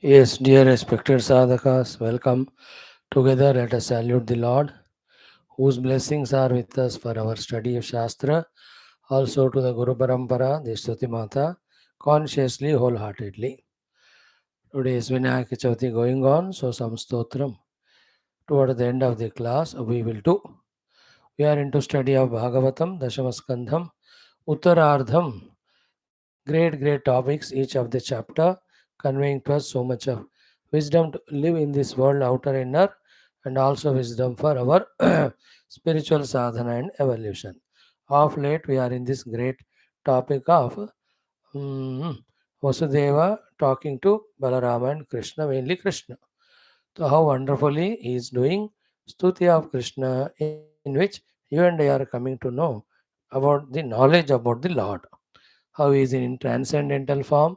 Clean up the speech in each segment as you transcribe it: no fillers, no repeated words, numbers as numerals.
Yes, dear respected sadhakas, welcome. Together, let us salute the Lord, whose blessings are with us for our study of Shastra, also to the Guru Parampara, the Stuti Mata, consciously, wholeheartedly. Today is Vinayaka Chavati going on, so some stotram. Toward the end of the class, we will do. We are into study of Bhagavatam, Dashama Skandham, Uttarardham. Great topics, each of the chapter, conveying to us so much of wisdom to live in this world, outer inner, and also wisdom for our spiritual sadhana and evolution. Of late, we are in this great topic of Vasudeva talking to Balarama and Krishna, mainly Krishna. So, how wonderfully he is doing Stuti of Krishna, in which you and I are coming to know about the knowledge about the Lord, how he is in transcendental form,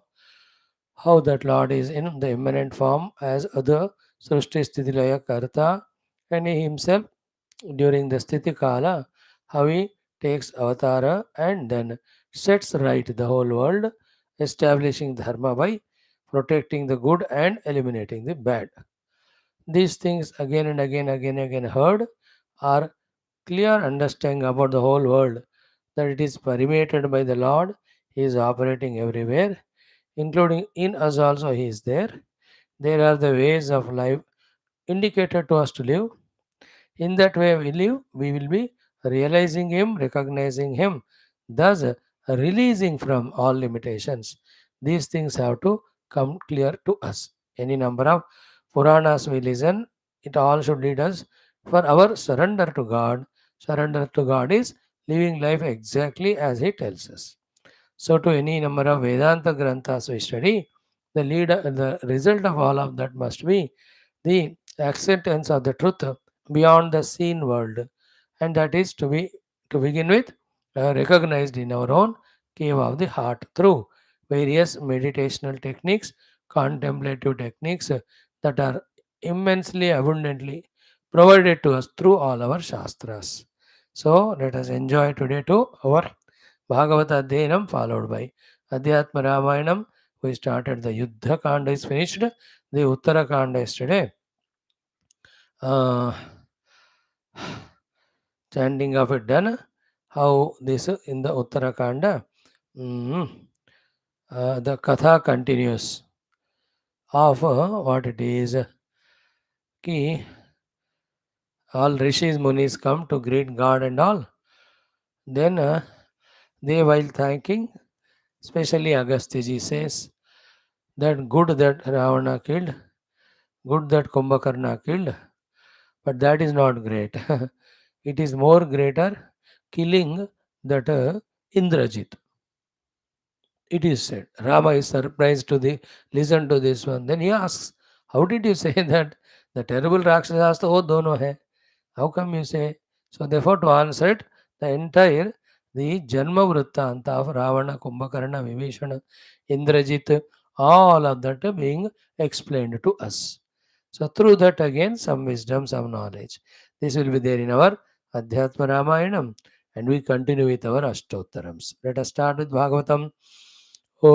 how that Lord is in the immanent form as other Srushti Sthiti Laya Karta, and he himself during the Sthiti Kala, how he takes avatara and then sets right the whole world, establishing dharma by protecting the good and eliminating the bad. These things again heard are clear understanding about the whole world, that it is permeated by the Lord, he is operating everywhere, including in us also he is there. There are the ways of life indicated to us to live. In that way we live, we will be realizing him, recognizing him, thus releasing from all limitations. These things have to come clear to us. Any number of Puranas we listen, it all should lead us for our surrender to God. Surrender to God is living life exactly as he tells us. So, to any number of Vedanta Granthas we study, the result of all of that must be the acceptance of the truth beyond the seen world, and that is to begin with recognized in our own cave of the heart through various meditational techniques, contemplative techniques that are immensely abundantly provided to us through all our shastras. So, let us enjoy today to our Bhagavata Adhyanam followed by Adhyatma Ramayanam. We started the Yuddha Kanda is finished. The Uttara Kanda is today. Uh, Chanting of it done. How this in the Uttara Kanda. The Katha continues of what it is. Ki all rishis munis come to greet God and all. Then they while thanking, especially Agastya says that good that Ravana killed, good that Kumbhakarna killed, but that is not great. It is more greater killing that Indrajit. It is said. Rama is surprised to the listen to this one. Then he asks, "How did you say that? The terrible Rakshasas to wo dono hai. How come you say?" So therefore, to answer it, the entire the Janma Vrittanta of Ravana, Kumbhakarna, Vibhishana, Indrajit, all of that are being explained to us. So through that again, some wisdom, some knowledge. This will be there in our Adhyatma Ramayanam, and we continue with our Ashtottarams. Let us start with Bhagavatam. Om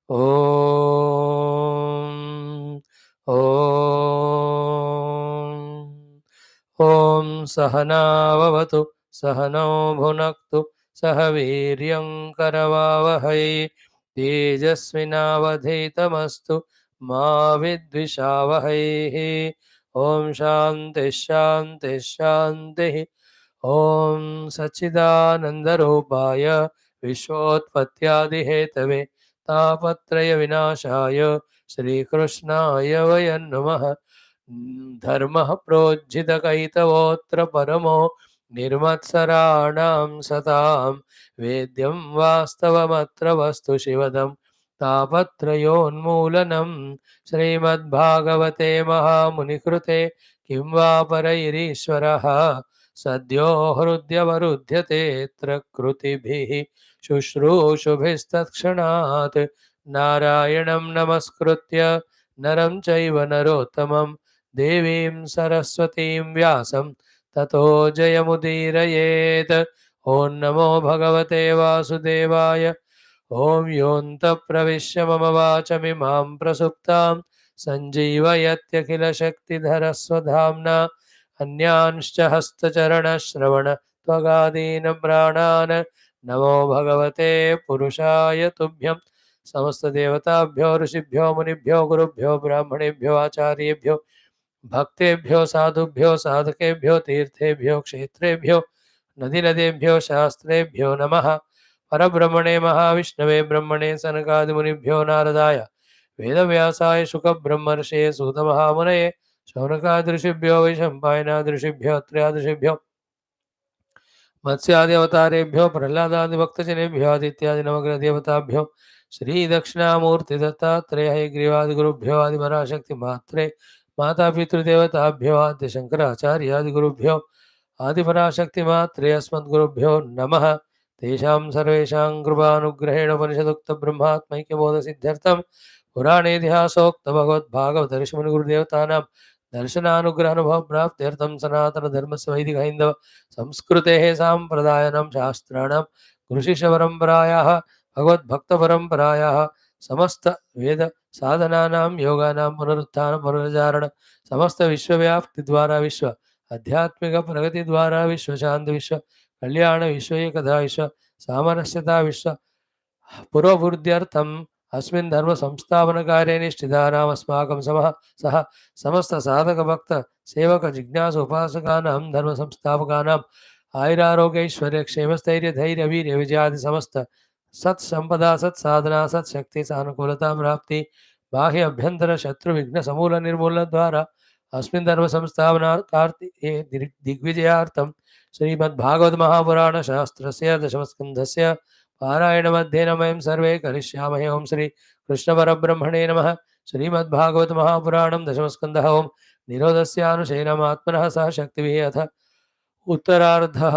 Om Om Om Sahanavavatu Sahano Bhunaktu Sahaviryam Karavavahai Tejasvinavadhitamastu Ma Vidvishavahai. Om Shanti Om Sachidanandaroopaya Vishwotpatyaadihetave Tapatraya Vinashaya Shri Krishnaya Vayan Namaha. Dharma Projitakaitavotra Paramo Nirmatsaranam Satam Vedyam Vastavamatra Vastu Shivadam Tapatrayonmoolanam Srimad Bhagavate Mahamunikrute Kim va Parairishvaraha सद्यो हृद्यवरुध्यते कृतिभिः शुश्रूषुभिस्तत्क्षणात् नारायणं नमस्कृत्य नरं चैव नरोत्तमं देवीं सरस्वतीं व्यासं ततो जयमुदीरयेत् ॐ नमो भगवते वासुदेवाय ॐ योऽन्तः प्रविश्य मम वाचमिमां प्रसुप्तां सञ्जीवयत्यखिलशक्तिधरस्वधाम्ना अन्यांश्च हस्तचरणश्रवणत्वगादीन् प्राणान् नमो भगवते पुरुषाय तुभ्यं समस्तदेवताभ्यो ऋषिभ्यो मुनिभ्यो गुरुभ्यो ब्राह्मणेभ्यो आचार्येभ्यो भक्तेभ्यो साधुभ्यो साधकेभ्यो तीर्थेभ्यो क्षेत्रेभ्यो नदीनदेभ्यो शास्त्रेभ्यो नमः। परब्रह्मणे महाविष्णवे ब्रह्मणे सनकादिमुनिभ्यो नारदाय वेदव्यासाय शुकब्रह्मर्षये सूतमहामुनये शौनकादृशिभ्यो वैशम्पायनादृशिभ्यो अत्र्यादृशिभ्यो मत्स्याद्यवतारेभ्यो प्रह्लादादिभक्तजनेभ्यो आदित्यादि नवग्रहदेवताभ्यो श्रीदक्षिणामूर्तिदत्तात्रेय हयग्रीवादिगुरुभ्यो आदिपराशक्तिमात्रे मातापितृदेवताभ्यो आद्यशङ्कराचार्यादिगुरुभ्यो आदिपराशक्तिमात्रे अस्मद्गुरुभ्यो नमः। तेषां सर्वेषां कृपानुग्रहेण उपनिषदुक्तब्रह्मात्मैक्यबोधसिद्ध्यर्थं पुराणेतिहासोक्तभगवद्भागवतऋषिमुनिगुरुदेवतानां दर्शनानुग्रहानुभवप्राप्त्यर्थं सनातनधर्मस्य वैदिकहैन्दव संस्कृतेः साम्प्रदायिनां शास्त्राणां गुरुशिष्यपरम्परायाः भगवद्भक्तपरम्परायाः समस्तवेदसाधनानां योगानां पुनरुत्थानं पुनरुच्चारण समस्तविश्वव्याप्तिद्वारा विश्व आध्यात्मिकप्रगतिद्वारा विश्वशान्ति विश्व कल्याण विश्व एकता विश्व सामरस्यता विश्व पुरोभिवृद्ध्यर्थम् अस्मिन् धर्मसंस्थापनकार्ये निष्ठितानामस्माकं सह समस्तसाधकभक्तसेवकजिज्ञासोपासकानां धर्मसंस्थापकानाम् आयुरारोग्यैश्वर्यक्षेमस्थैर्यधैर्यवीर्यविजयादि समस्त सत्सम्पदा सत्साधना सत्शक्ति सानुकूलता प्राप्ति बाह्य अभ्यंतर शत्रु विघ्न समूल निर्मूलन द्वारा अस्मिन् धर्म संस्थापना कार्तिके दिग्विजयार्थं श्रीमद्भागवत महापुराण शास्त्रस्य दशमस्कन्धस्य पारायणमध्येन वयं सर्वे करिष्यामहे। ओं श्री कृष्ण परब्रह्मणे नमः। श्रीमद्भागवत महापुराणं दशमस्कन्धः। ओं निरोधस्यानुशयनमात्मनः सह शक्तिभिः अथ उत्तरार्धः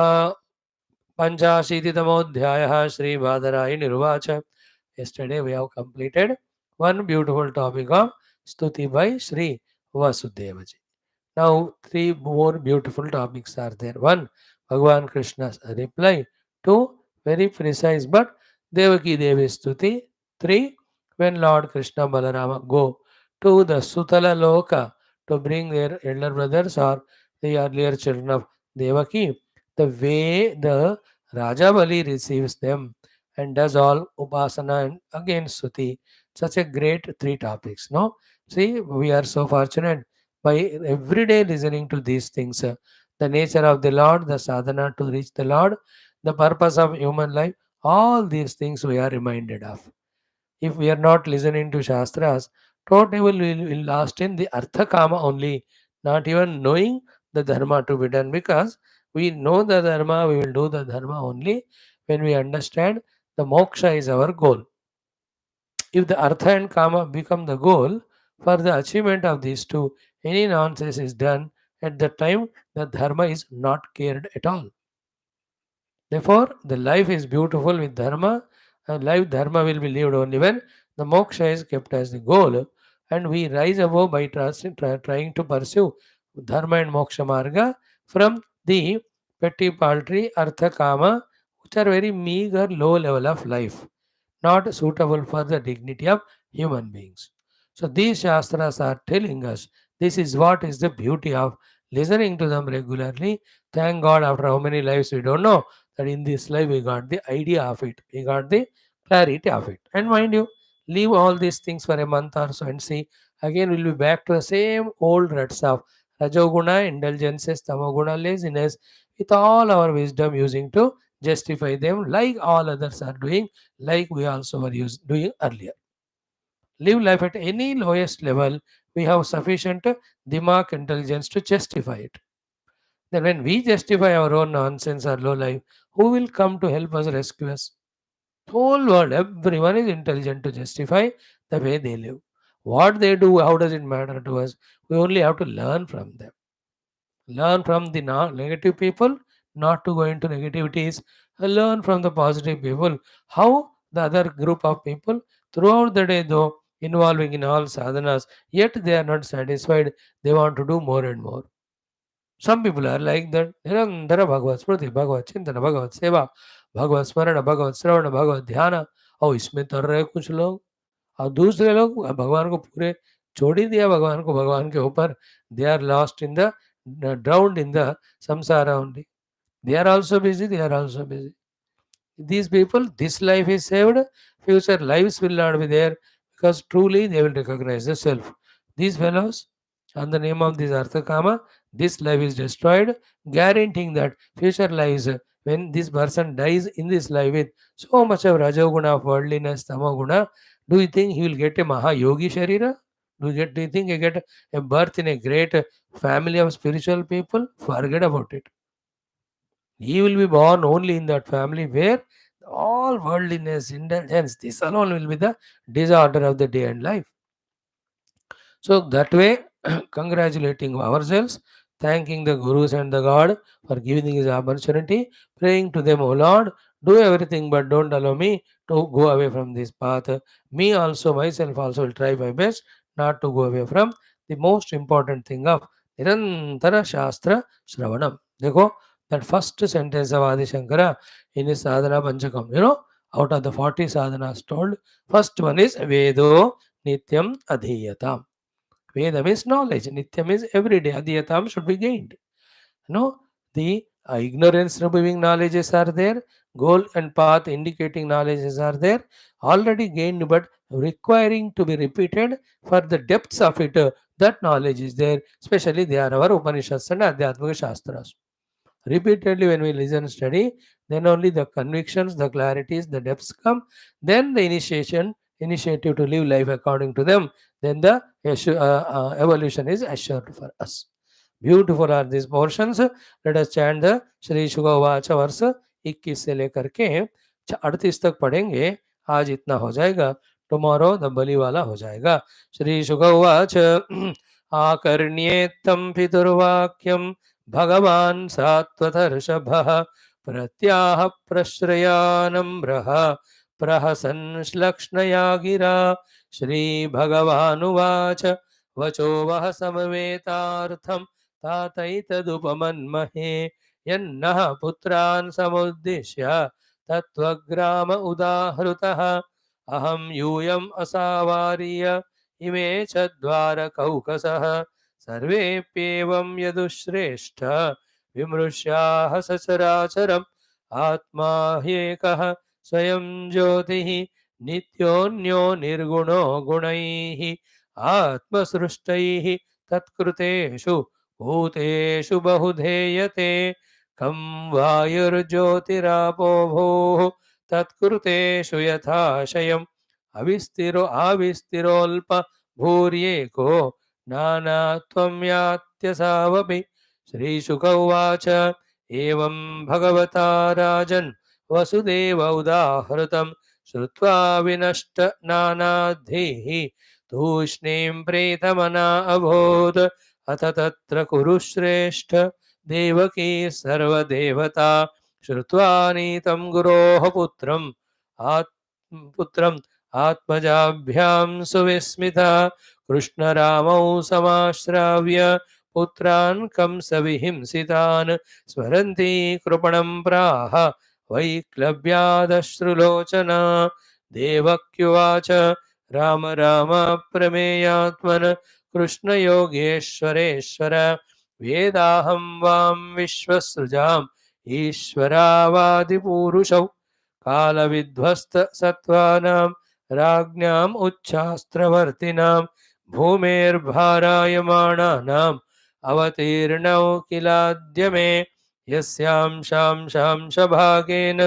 पंचाशीतितमोऽध्यायः। श्रीबादरायणिरुवाच। Yesterday we have completed one beautiful topic of Stuti by Shri Vasudeva ji. Now three more beautiful topics are there. One, Bhagavan Krishna's reply. Two, very precise but Devaki Devi Stuti. Three, when Lord Krishna Balarama go to the Sutala Loka to bring their elder brothers or the earlier children of Devaki, the way the Rajabali receives them and does all upasana and again Stuti. Such a great three topics. No, see, we are so fortunate by every day listening to these things, the nature of the Lord, the sadhana to reach the Lord, the purpose of human life, all these things we are reminded of. If we are not listening to Shastras, totally will last in the Artha Kama only, not even knowing the Dharma to be done, because we know the Dharma, we will do the Dharma only when we understand the moksha is our goal. If the Artha and Kama become the goal, for the achievement of these two, any nonsense is done. At that time, the Dharma is not cared at all. Therefore, the life is beautiful with Dharma, and life Dharma will be lived only when the moksha is kept as the goal, and we rise above by trying to pursue Dharma and moksha marga from the petty paltry Artha Kama, which are very meager, low level of life, not suitable for the dignity of human beings. So these Shastras are telling us this is what is the beauty of listening to them regularly. Thank God, after how many lives we don't know, that in this life we got the idea of it, we got the clarity of it. And mind you, leave all these things for a month or so and see, again we'll be back to the same old ruts of Rajoguna, indulgences, Tamoguna, laziness, with all our wisdom using to justify them like all others are doing, like we also were doing earlier. Live life at any lowest level, we have sufficient dimag intelligence to justify it. Then when we justify our own nonsense or low life, who will come to help us rescue us? Whole world, everyone is intelligent to justify the way they live. What they do, how does it matter to us? We only have to learn from them. Learn from the negative people, not to go into negativities. Learn from the positive people. How the other group of people throughout the day, though involving in all sadhanas, yet they are not satisfied. They want to do more and more. Some people are like that. Nirantara Bhagavad Smriti, Bhagavad Chintana, Bhagavad Seva, Bhagavad Smarana, Bhagavad Sravana, Bhagavad Dhyana. और इसमें तर रहे कुछ लोग, और दूसरे लोग भगवान को पूरे छोड़ ही दिया, भगवान को, भगवान के ऊपर। They are lost in the drowned in the samsara only. They are also busy, they are also busy. These people, this life is saved, future lives will not be there, because truly they will recognize the self. These fellows, on the name of this Artha Kama, this life is destroyed, guaranteeing that future lives, when this person dies in this life with so much of Rajoguna, of worldliness, Tamaguna, do you think he will get a Maha Yogi Sharira? Do you think he get a birth in a great family of spiritual people? Forget about it. He will be born only in that family where all worldliness, indulgence, this alone will be the disorder of the day and life. So that way, congratulating ourselves, thanking the Gurus and the God for giving us opportunity, praying to them, O Lord, do everything but don't allow me to go away from this path. Me also, myself also will try my best not to go away from the most important thing of Nirantara Shastra Shravanam. Dekho, that first sentence of Adi Shankara in his Sadhana Panchakam, out of the 40 sadhanas told, first one is Vedo Nityam Adhiyatam. Vedam is knowledge. Nityam is every day. Adhyatam should be gained. No, the ignorance removing knowledges are there. Goal and path indicating knowledges are there. Already gained, but requiring to be repeated for the depths of it. That knowledge is there. Especially they are our Upanishads and Adhyatmika Shastras. Repeatedly, when we listen and study, then only the convictions, the clarities, the depths come. Then the initiative to live life according to them. Then the evolution is assured for us. Beautiful are these portions. Let us chant the Shri शुगवाच वर्ष 21 से लेकर के 38 तक पढ़ेंगे. आज इतना हो जाएगा, टुमारो द बलि वाला हो जाएगा. श्री शुगवाच आकर्ण्येत्तम पितुर्वाक्यम भगवान् सात्वतर्षभः प्रत्याह प्रश्रयानम्रः प्रहसन् श्लक्ष्णया गिरा. श्रीभगवानुवाच वचो वः समवेतार्थं तातैतदुपमन्महे यन्नः पुत्रान् समुद्दिश्य तत्त्वग्राम उदाहृतः अहं यूयम् असावार्य इमे च द्वारकौकसः सर्वेप्येवं यदुश्रेष्ठ विमृश्याः सचराचरम् आत्मा ह्येकः स्वयं ज्योतिः नित्योऽन्यो निर्गुणो गुणैः आत्मसृष्टैः तत्कृतेषु भूतेषु बहुधेयते. कं वायुर्ज्योतिरापो भूः तत्कृतेषु यथाशयम् अविस्थिरो आविस्थिरोऽल्प भूर्येको नानात्वं यात्यसावपि. श्रीशुक उवाच एवं भगवता राजन् वसुदेव उदाहृतं श्रुत्वा विनष्ट नानाद्धेः तूष्णीं प्रेतमना अभूत्. अथ तत्र कुरुश्रेष्ठ देवकी सर्वदेवता श्रुत्वा नीतं गुरोः पुत्रम् आत्मजाभ्यां सुविस्मिता कृष्णरामौ समाश्राव्य पुत्रान् कंसविहिंसितान् स्मरन्ती कृपणं प्राह वैक्लव्यादश्रुलोचना. देवक्युवाच राम राम प्रमेयात्मन् कृष्णयोगेश्वरेश्वर वेदाहं वां विश्वसृजाम् ईश्वरावादिपूरुषौ कालविध्वस्त सत्त्वानां राज्ञाम् उच्छास्त्रवर्तिनां भूमेर्भारायमाणानाम् अवतीर्णौ किलाद्य मे यस्यां शांशांशभागेन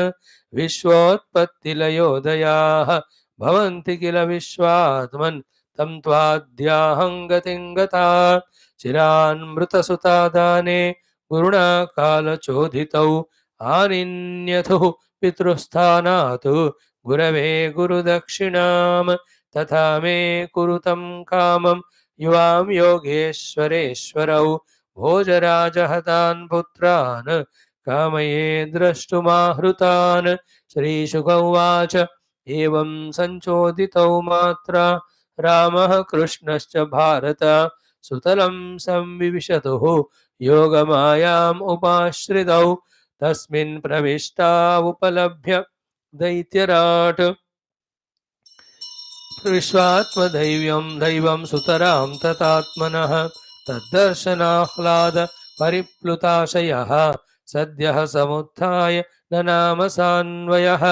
विश्वोत्पत्तिलयोदयाः भवन्ति किल विश्वात्मन् तं त्वाद्याहं गतिं गता. चिरान्मृतसुतादाने गुरुणा कालचोदितौ आनिन्यथुः पितृस्थानात् गुरवे गुरुदक्षिणाम् तथा मे कुरुतं कामं युवां योगेश्वरेश्वरौ भोजराजहतान् पुत्रान् कामये द्रष्टुमाहृतान्. श्रीशुक उवाच एवं संचोदितौ मात्रा रामः कृष्णश्च भारत सुतलं संविविशतुः योगमायाम् उपाश्रितौ तस्मिन् प्रविष्टा उपलभ्य दैत्यराट् विश्वात्मदैव्यं दैवं सुतरां ततात्मनः तद्दर्शनाह्लाद परिप्लुताशयः सद्यः समुत्थाय ननाम सान्वयः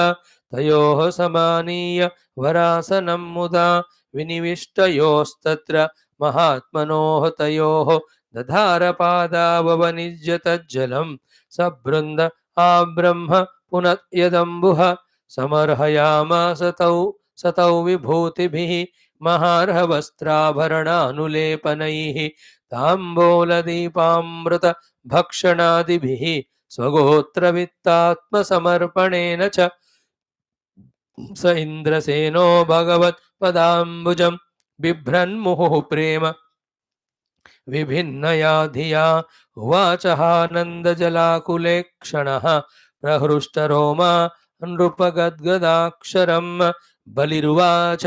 तयोः समानीय वरासनं मुदा विनिविष्टयोस्तत्र महात्मनोः तयोः दधारपादावनिज्य तज्जलं सबृन्द आब्रह्म पुनत्यदम्बुः समर्हयामास तौ सतौ विभूतिभिः महार्हवस्त्राभरणानुलेपनैः ताम्बूलदीपामृत भक्षणादिभिः स्वगोत्रवित्तात्मसमर्पणेन च स इन्द्रसेनो भगवत्पदाम्बुजं बिभ्रन्मुहुः प्रेम विभिन्नया धिया उवाचहानन्दजलाकुले क्षणः प्रहृष्टरोमा नृपगद्गदाक्षरं बलिरुवाच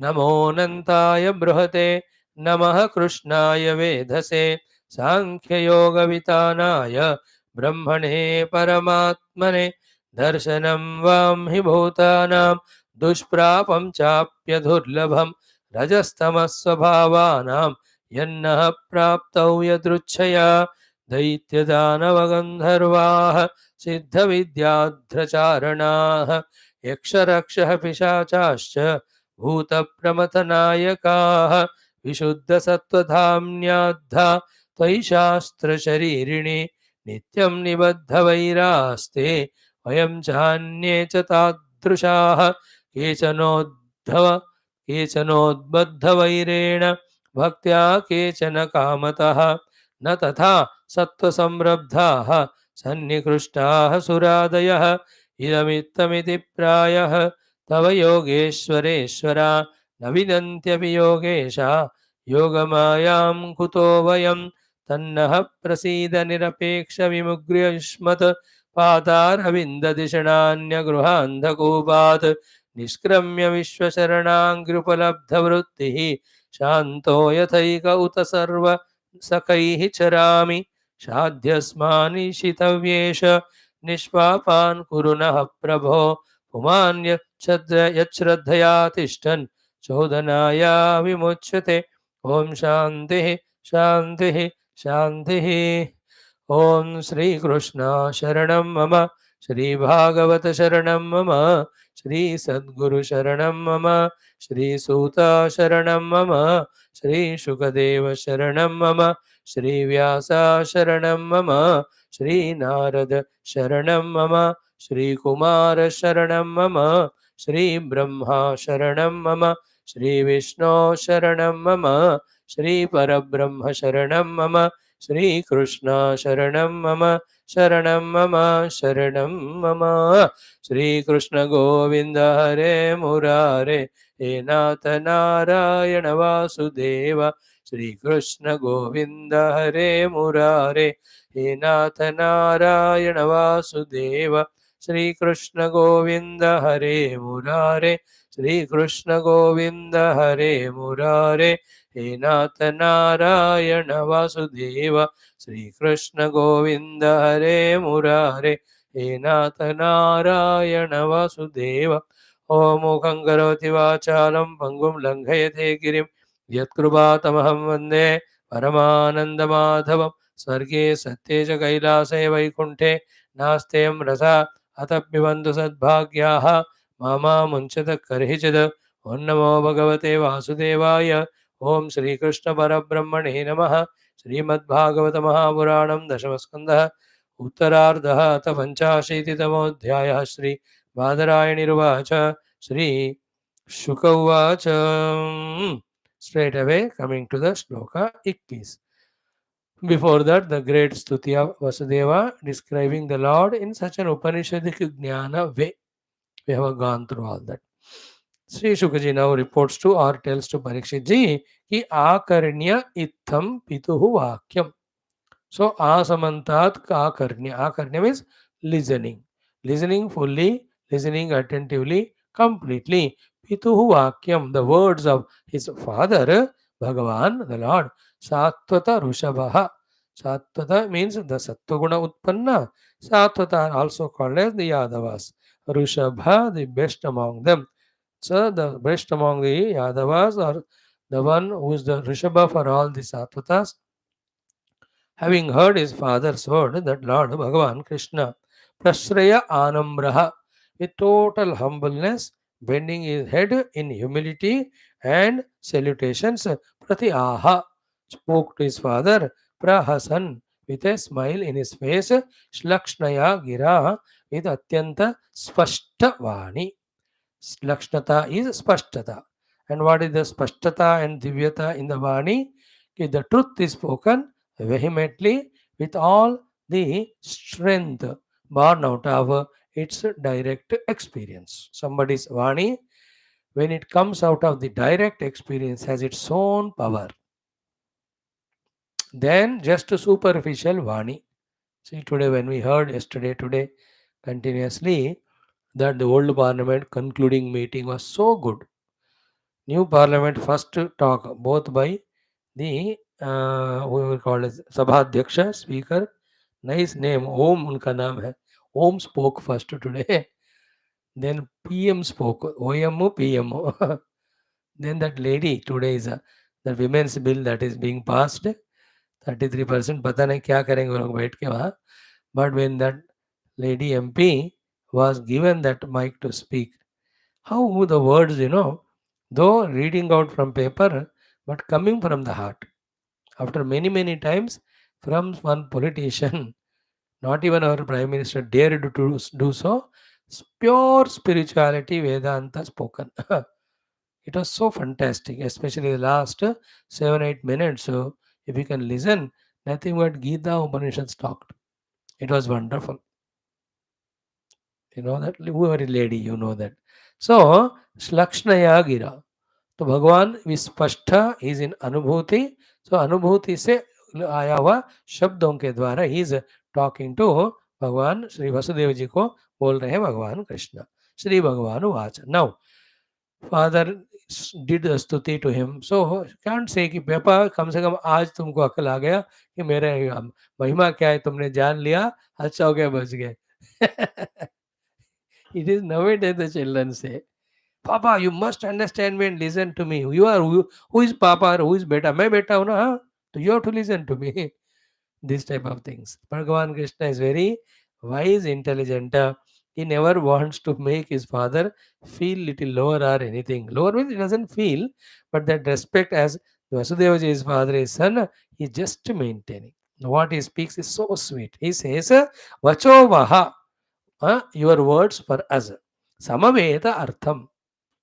नमोऽनन्ताय बृहते नमः कृष्णाय वेधसे साङ्ख्ययोगवितानाय ब्रह्मणे परमात्मने दर्शनं वां हि भूतानां दुष्प्रापं चाप्यदुर्लभं रजस्तमस्वभावानां यन्नः प्राप्तौ यदृच्छया दैत्यदानवगन्धर्वाः सिद्धविद्याध्रचारणाः यक्षरक्षः पिशाचाश्च भूतप्रमथनायकाः विशुद्धसत्त्वधाम्न्याद्धा त्वयि शास्त्रशरीरिणि नित्यं निबद्धवैरास्ते वयं चान्ये च तादृशाः केचनोद्बद्धवैरेण भक्त्या केचन कामतः न तथा सत्त्वसंरब्धाः सन्निकृष्टाः सुरादयः इदमित्थमिति प्रायः तव योगेश्वरेश्वरा न विदन्त्यपि योगेशा योगमायां कुतो वयं तन्नः प्रसीद निरपेक्षविमुग्र्युष्मत् पादारविन्दधिषणान्यगृहान्धकूपात् निष्क्रम्य विश्वशरणाङ्घ्रुपलब्धवृत्तिः शान्तो यथैक उत सर्व सकैः चरामि साध्यस्मानिशितव्येष निष्पापान् कुरु नः प्रभो पुमान् यच्छ्रद्धया तिष्ठन् चोदनाया विमुच्यते ॐ शान्तिः शान्तिः शान्तिः ॐ श्रीकृष्ण शरणं मम श्रीभागवत शरणं मम श्रीसद्गुरु शरणं मम श्रीसूत शरणं मम श्रीशुकदेव शरणं मम श्रीव्यास शरणं मम श्रीनारद शरणं मम श्रीकुमार शरणं मम श्रीब्रह्मा शरणं मम श्रीविष्णु शरणं मम श्रीपरब्रह्म शरणं मम श्रीकृष्ण शरणं मम शरणं मम शरणं मम श्रीकृष्ण गोविन्द हरे मुरारे हे नाथ नारायण वासुदेव श्रीकृष्ण गोविन्द हरे मुरारे हे नाथ नारायण वासुदेव श्रीकृष्ण गोविन्द हरे मुरारे श्रीकृष्ण गोविन्द हरे मुरारे हे नाथ नारायण वासुदेव श्रीकृष्ण गोविन्द हरे मुरारे हे नाथ नारायण वासुदेव ॐ मुखं करोति वाचालं पङ्गुं लङ्घयते गिरिं यत्कृपातमहं वन्दे परमानन्दमाधवं स्वर्गे सत्ये च कैलासे वैकुण्ठे नास्त्यं रसा अतप्यवन्तु सद्भाग्याः मामा मुञ्चत कर्हिचित् ॐ नमो भगवते वासुदेवाय ॐ श्रीकृष्ण परब्रह्मणे नमः श्रीमद्भागवत महापुराणं दशमस्कन्धः उत्तरार्धः अथ पञ्चाशीतितमोऽध्यायः श्री बादरायणिरुवाच श्री शुक उवाच straight away coming to the shloka 21. Before that, the great Stuti of Vasudeva describing the Lord in such an Upanishadic jnana way. We have gone through all that. Sri Shukaji now reports to or tells to Parikshit ji ki akarnya itham pituhu vakyam. So asamantat akarnya. Akarnya means listening. Listening fully, listening attentively, completely. Pituhu vakyam, the words of his father, Bhagavan, the Lord. Satvata Rushabha. Satvata means the Sattvaguna Utpanna. Satvata are also called as the Yadavas. Rushabha, the best among them. So the best among the Yadavas, or the one who is the Rishabha for all the Sattvatas, having heard his father's word, that Lord Bhagavan Krishna, Prashraya Anamraha, with total humbleness, bending his head in humility and salutations, Prati Aha, spoke to his father, Prahasan, with a smile in his face, Shlakshnaya Gira, with Atyanta Spashta Vani. Lakshnata is Spashtata. And what is the Spashtata and Divyata in the Vani? If the truth is spoken vehemently with all the strength born out of its direct experience. Somebody's Vani, when it comes out of the direct experience, has its own power than just a superficial Vani. See, today, when we heard yesterday, today, continuously, that the old parliament concluding meeting was so good. New parliament first talk both by the who we call as Sabhaध्यksha speaker. Nice name. Om उनका नाम है. Om spoke first today. Then PM spoke. OMO PMO. Then that lady today is the women's bill that is being passed. 33%. पता नहीं क्या करेंगे वो लोग बैठ के वहाँ. But when that lady MP was given that mic to speak, how the words, though reading out from paper, but coming from the heart. After many, many times, from one politician, not even our Prime Minister dared to do so, pure spirituality Vedanta spoken. It was so fantastic, especially the last 7 8 minutes. So, if you can listen, nothing but Gita Upanishads talked. It was wonderful. You know that? Whoever is lady, you know that. So, Shlakshnaya Gira. तो भगवान विस्पष्ट is in अनुभूति. सो अनुभूति से आया हुआ शब्दों के द्वारा ही इज टॉकिंग टू भगवान श्री वसुदेव जी को बोल रहे हैं भगवान कृष्ण. श्री भगवान वाच. नाउ फादर डिड स्तुति टू हिम. सो कैंट से कि पापा कम से कम आज तुमको अकल आ गया कि मेरे महिमा क्या है तुमने जान लिया. अच्छा हो गया बच गए. इट इज नवेडेज द चिल्ड्रन से, Papa, you must understand me and listen to me. You are who is Papa or who is Beta? मैं बेटा हूँ ना, हाँ? So you have to listen to me. This type of things. Bhagavan Krishna is very wise, intelligent. He never wants to make his father feel little lower or anything. Lower means he doesn't feel, but that respect as Vasudeva ji, his father, his son, he just maintaining. What he speaks is so sweet. He says, Vacho Vaha, your words for us. Samaveta Artham.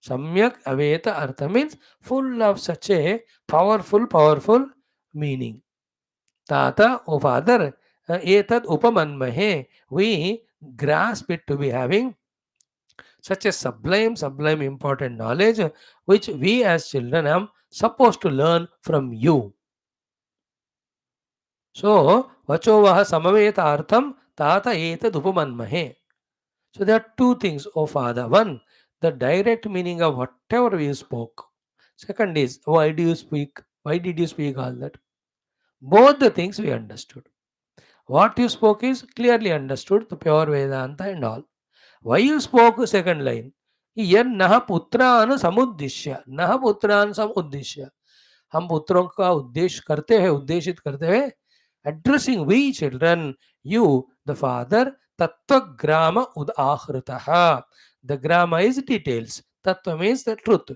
Samyak Aveta Artha means full of such a powerful meaning. Tata, O Father, Etad Upamanmahe, we grasp it to be having such a sublime, important knowledge which we as children are supposed to learn from you. So, Vachovaha Samaveta Artham, Tata Etad Upamanmahe. So there are two things, oh Father. One, the direct meaning of whatever we spoke. Second is, why do you speak? Why did you speak all that? Both the things we understood. What you spoke is clearly understood, the pure Vedanta and all. Why you spoke second line? यन नह पुत्रान समुद्दिश्य, नह पुत्रान समुद्दिश्य. हम पुत्रों का उद्देश्य करते हैं, उद्देशित करते हैं. Addressing we children, you, the father, tattva grama udahritaha. The grama is details. Tattva means the truth.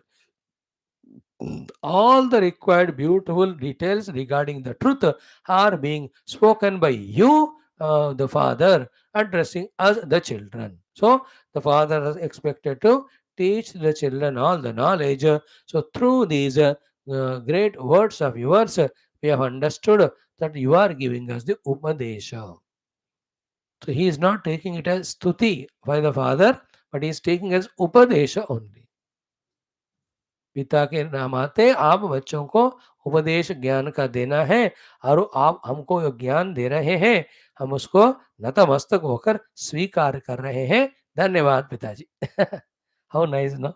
All the required beautiful details regarding the truth are being spoken by you, the father, addressing us, the children. So, the father is expected to teach the children all the knowledge. So, through these great words of yours, we have understood that you are giving us the Upadesha. So, he is not taking it as Stuti by the father, but he is taking as Upadesha only. पिता के नामाते आप बच्चों को उपदेश ज्ञान का देना है और आप हमको जो ज्ञान दे रहे हैं हम उसको नतमस्तक होकर स्वीकार कर रहे हैं. धन्यवाद पिताजी. How nice no.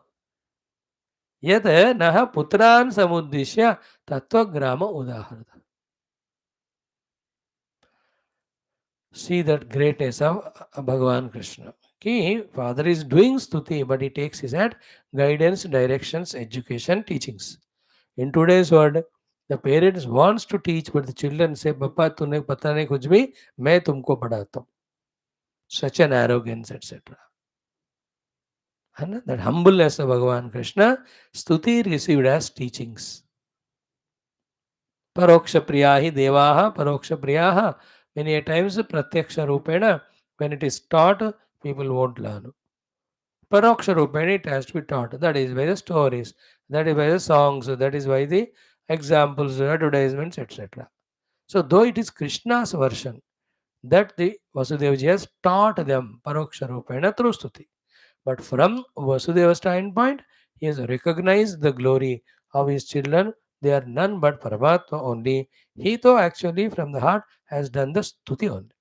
यत नः पुत्रान् समुद्दिश्य तत्वग्राम उदाहरण. See that greatness of Bhagavan Krishna. Ki father is doing stuti, but he takes his at guidance, directions, education, teachings. In today's world, the parents wants to teach, but the children say, "Papa, तूने पता नहीं कुछ भी, मैं तुमको पढ़ाता हूँ." Such an arrogance, etc. है ना? That humbleness of Bhagavan Krishna, stuti received as teachings. Paroksha priyahi devaha, paroksha priyaha. Many a times, pratyaksha rupena, when it is taught, people won't learn. Paroksha rupena, it has to be taught. That is by the stories, that is by the songs, that is by the examples, advertisements, etc. So, though it is Krishna's version, that the Vasudevaji has taught them paroksha rupena through stuti. But from Vasudeva's standpoint, he has recognized the glory of his children. They are none but Paramatma only. He, though actually from the heart, has done the stuti only.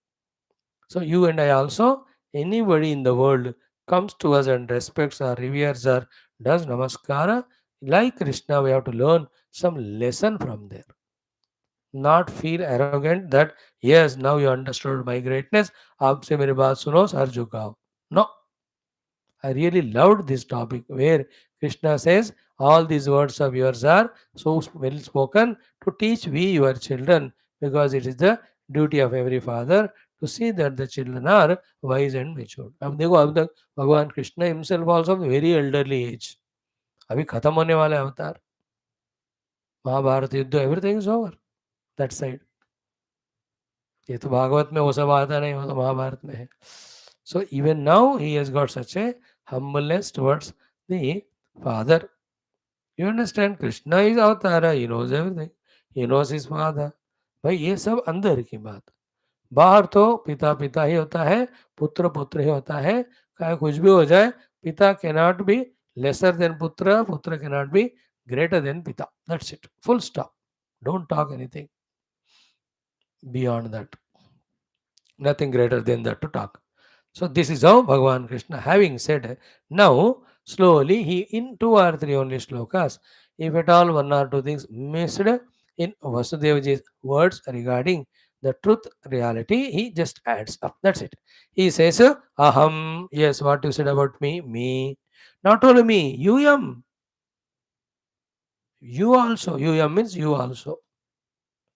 So, you and I also, anybody in the world comes to us and respects or reveres or does namaskara, like Krishna, we have to learn some lesson from there. Not feel arrogant that, yes, now you understood my greatness, आपसे मेरी बात सुनो sir झुकाओ. No, I really loved this topic where Krishna says, all these words of yours are so well spoken to teach we your children, because it is the duty of every father to see that the children are wise and mature. अब देखो अब तक भगवान Krishna himself also very elderly age. अभी खत्म होने वाला है अवतार. महाभारत युद्ध everything is over. That side. ये तो भागवत में वो सब आता नहीं, वो तो महाभारत में है. So even now he has got such a humbleness towards the father. You understand? Krishna is अवतारा, he knows everything. He knows his father. भाई ये सब अंदर की बात. बाहर तो पिता पिता ही होता है, पुत्र पुत्र ही होता है. चाहे कुछ भी हो जाए, पिता cannot be lesser than putra, putra cannot be greater than pita. That's it. Full stop. Don't talk anything beyond that. Nothing greater than that to talk. So this is how Bhagavan Krishna, having said, now slowly he in two or three only shlokas, if at all one or two things missed in Vasudevaji's words regarding the truth reality, he just adds up. That's it. He says, Aham, yes, what you said about me. Not only me, you am. You also. You am means you also.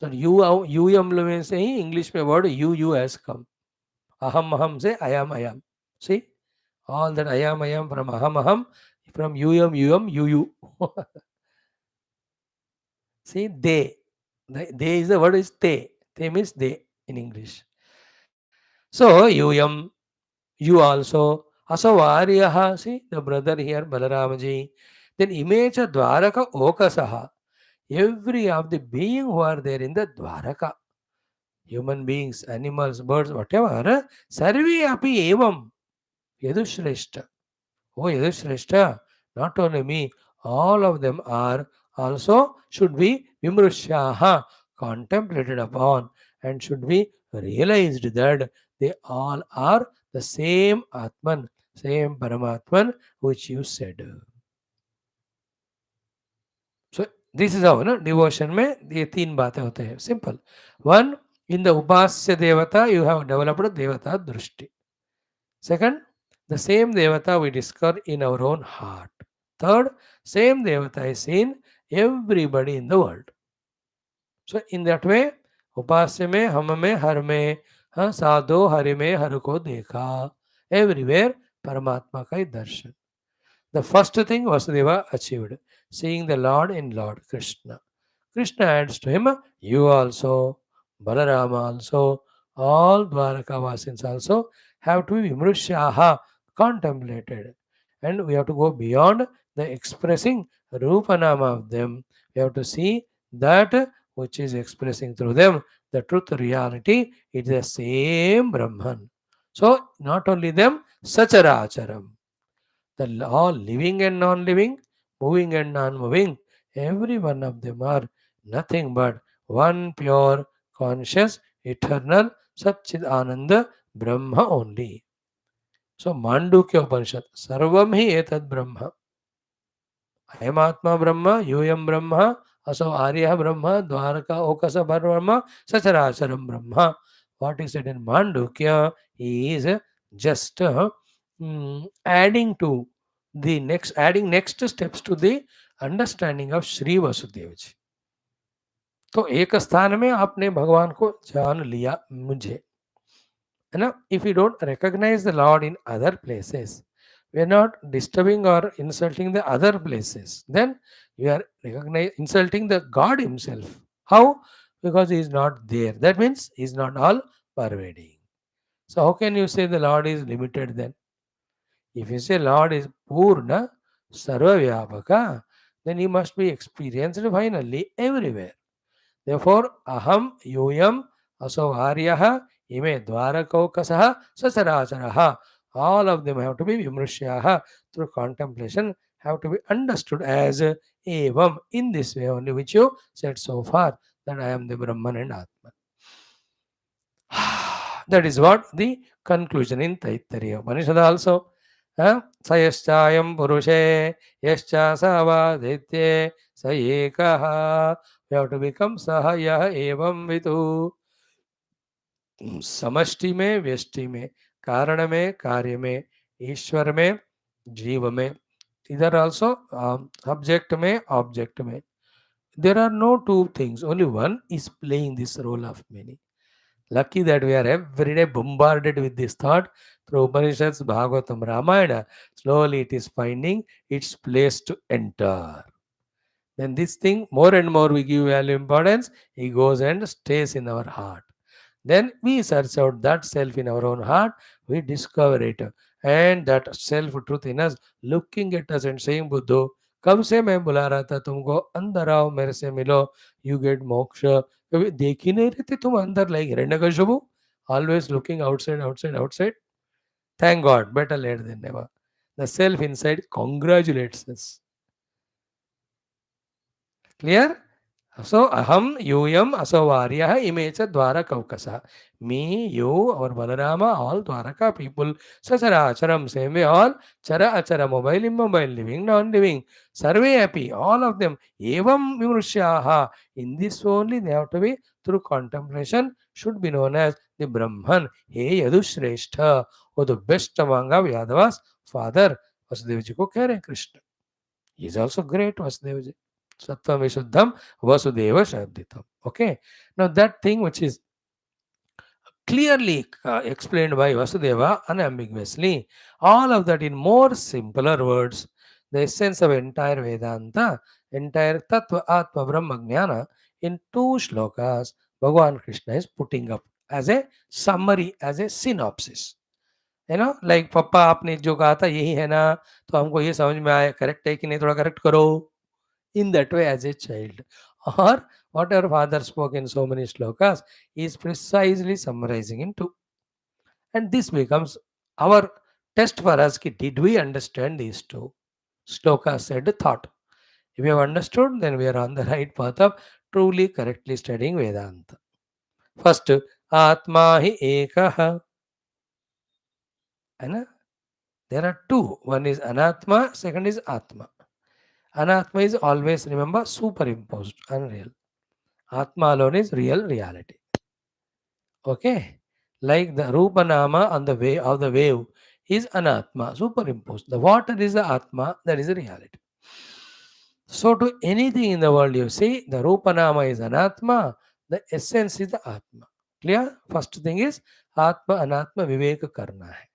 So you am means English में word you has come. Aham say I am. See? All that I am from aham, from you. See, they. They is the word is they. They means they in English. So, you also. Asavaryaha, see, the brother here, Balaramaji. Then imecha dwaraka okasaha. Every of the being who are there in the dwaraka. Human beings, animals, birds, whatever. Sarvi api evam. Yadushreshta. Oh, Yadushreshta, not only me, all of them are also should be Vimrushyaha, contemplated upon, and should be realized that they all are the same Atman, same Paramatman which you said. So, this is how ना devotion में ये तीन बातें होते हैं. Simple. One, in the Upasya Devata, you have developed Devata Drushti. Second, the same Devata we discover in our own heart. Third, same Devata is seen everybody in the world. So in that way, Upasya में, हम में, हर में, हाँ साधो हरि में हर को देखा. Everywhere, Paramatma का ही दर्शन. The first thing Vasudeva achieved, seeing the Lord in Lord Krishna. Krishna adds to him, you also, Balarama also, all Dwarakavasins also have to be Vimrushyaha, contemplated. And we have to go beyond the expressing Rupanama of them. We have to see that which is expressing through them, the truth reality, it is the same Brahman. So, not only them, Sacharacharam. All living and non-living, moving and non-moving, every one of them are nothing but one pure, conscious, eternal, Satchid Ananda Brahma only. So Mandukya Upanishad, Sarvam hi etad Brahma. Ayam Atma Brahma, Yuyam Brahma, Aso Arya Brahma, Dwaraka Okasa Brahma, Sacharacharam Brahma. What is said in Mandukya is just adding to adding next steps to the understanding of Shri Vasudev ji. तो एक स्थान में आपने भगवान को जान लिया मुझे, है ना. If you don't recognise the lord in other places, we are not disturbing or insulting the other places, then you are insulting the God himself. How? Because he is not there. That means he is not all pervading. So how can you say the Lord is limited then? If you say Lord is Purna, Sarvavyapaka, then he must be experienced finally everywhere. Therefore, Aham, Yoyam, Aso Aryaha, Ime Dvarakaukasah, Sasaracharaha. All of them have to be Vimrushyaha through contemplation, have to be understood as Evam, in this way only, which you said so far, that I am the Brahman and Atman. That is what the conclusion in Taittiriya Upanishad also. Sayaschayam Purushe, Yascha Savaditye, Sayekaha. We have to become Sahaya Evam Vitu. समष्टि में, व्यष्टि में, कारण में, कार्य में, ईश्वर में, जीव में, इधर also subject में, object में. There are no two things, only one is playing this role of many. Lucky that we are every day bombarded with this thought through Upanishads, Bhagavatam, Ramayana. Slowly it is finding its place to enter. Then this thing, more and more we give value importance, it goes and stays in our heart. Then we search out that self in our own heart, we discover it. And that self truth in us, looking at us and saying, Buddho, कब से मैं बुला रहा था तुमको, अंदर आओ मेरे से मिलो, you get moksha. कभी देख ही नहीं रहते तुम अंदर, like Hiranyakashipu, always looking outside, outside, outside. Thank God, better late than never. The self inside congratulates us. Clear? So, aham, yuyam, asavarya, image dwarakavkasa. Me, you, our Balarama, all Dwaraka people, Sachara, Acharam, same way, all Chara, Achara, mobile, immobile, living, non living, survey happy, all of them. Evam Vimrushyaha. In this only they have to be, through contemplation, should be known as the Brahman. He Yadushrestha, or the best among our Yadavas, father, Vasudevji ko keh rahe Krishna. He is also great, Vasudevji. Sattvam Vishuddham Vasudeva Shabditam. Okay. Now that thing which is clearly explained by Vasudeva unambiguously, all of that in more simpler words, the essence of entire Vedanta, entire Tattva Atma Brahma Jnana, in two shlokas, Bhagavan Krishna is putting up as a summary, as a synopsis. है ना, like पप्पा आपने जो कहा था यही है ना, तो हमको ये समझ में आया, करेक्ट है कि नहीं, थोड़ा करेक्ट करो. In that way as a child, or whatever father spoke in so many shlokas is precisely summarizing into, and this becomes our test for us ki, did we understand these two shlokas said thought. If we have understood, then we are on the right path of truly correctly studying Vedanta. First, Atma hi ekah, है ना. There are two, one is Anatma, second is Atma. Anatma is always, remember, superimposed, unreal. Atma alone is real reality. Okay? Like the Rupa Nama on the way of the wave is Anatma, superimposed. The water is the Atma, that is the reality. So to anything in the world you see, the Rupa Nama is Anatma, the essence is the Atma. Clear? First thing is Atma Anatma Viveka Karna hai.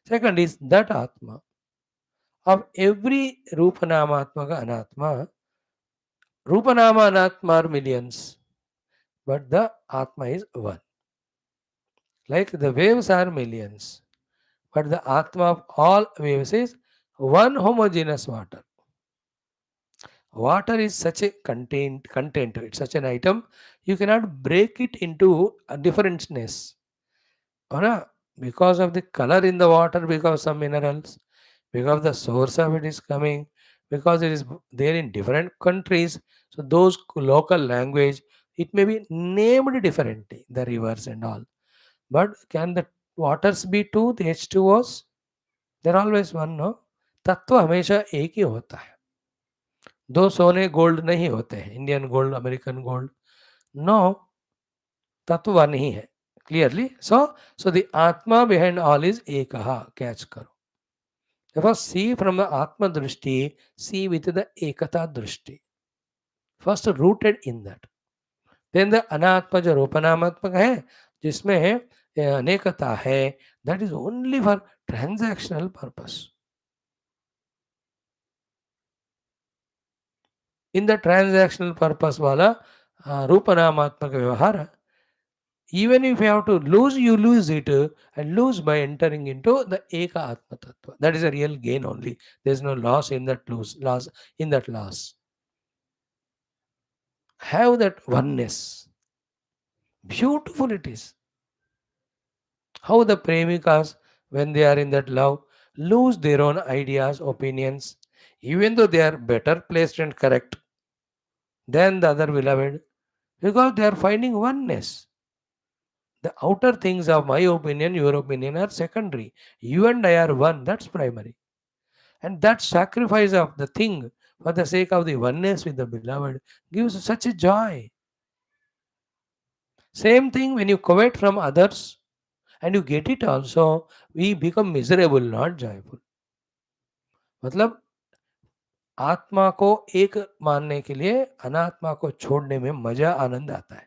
Second is that Atma. Of every Rupa Nama Atma ka Anatma, Rupa Nama Anatma are millions, but the Atma is one. Like the waves are millions, but the Atma of all waves is one homogeneous water. Water is such a content, it's such an item, you cannot break it into a differentness. Or because of the color in the water, because of some minerals, because the source of it is coming, because it is there in different countries. So those local language, it may be named differently, the rivers and all. But can the waters be two, the H2Os? They're always one, no? तत्व हमेशा एक ही होता है. दो सोने gold नहीं होते हैं, Indian gold, American gold. No, तत्व वन ही है. Clearly. So the Atma behind all is Ekaha. Catch karo. Therefore, see from the Atma Drishti, see with the Ekata Drishti. First rooted in that. Then the अनात्मा जो रूपनामात्मक है जिसमें अनेकता है, that is only for transactional purpose. In the transactional purpose वाला रूपनामात्मक व्यवहार, even if you have to lose, you lose it and lose by entering into the Eka Atma Tattva. That is a real gain only. There is no loss in that loss in that loss. Have that oneness. Beautiful it is. How the premikas, when they are in that love, lose their own ideas, opinions, even though they are better placed and correct than the other beloved, because they are finding oneness. The outer things of my opinion, your opinion are secondary. You and I are one, that's primary. And that sacrifice of the thing for the sake of the oneness with the beloved gives such a joy. Same thing when you covet from others and you get it also, we become miserable, not joyful. मतलब आत्मा को एक मानने के लिए अनात्मा को छोड़ने में मजा आनंद आता है.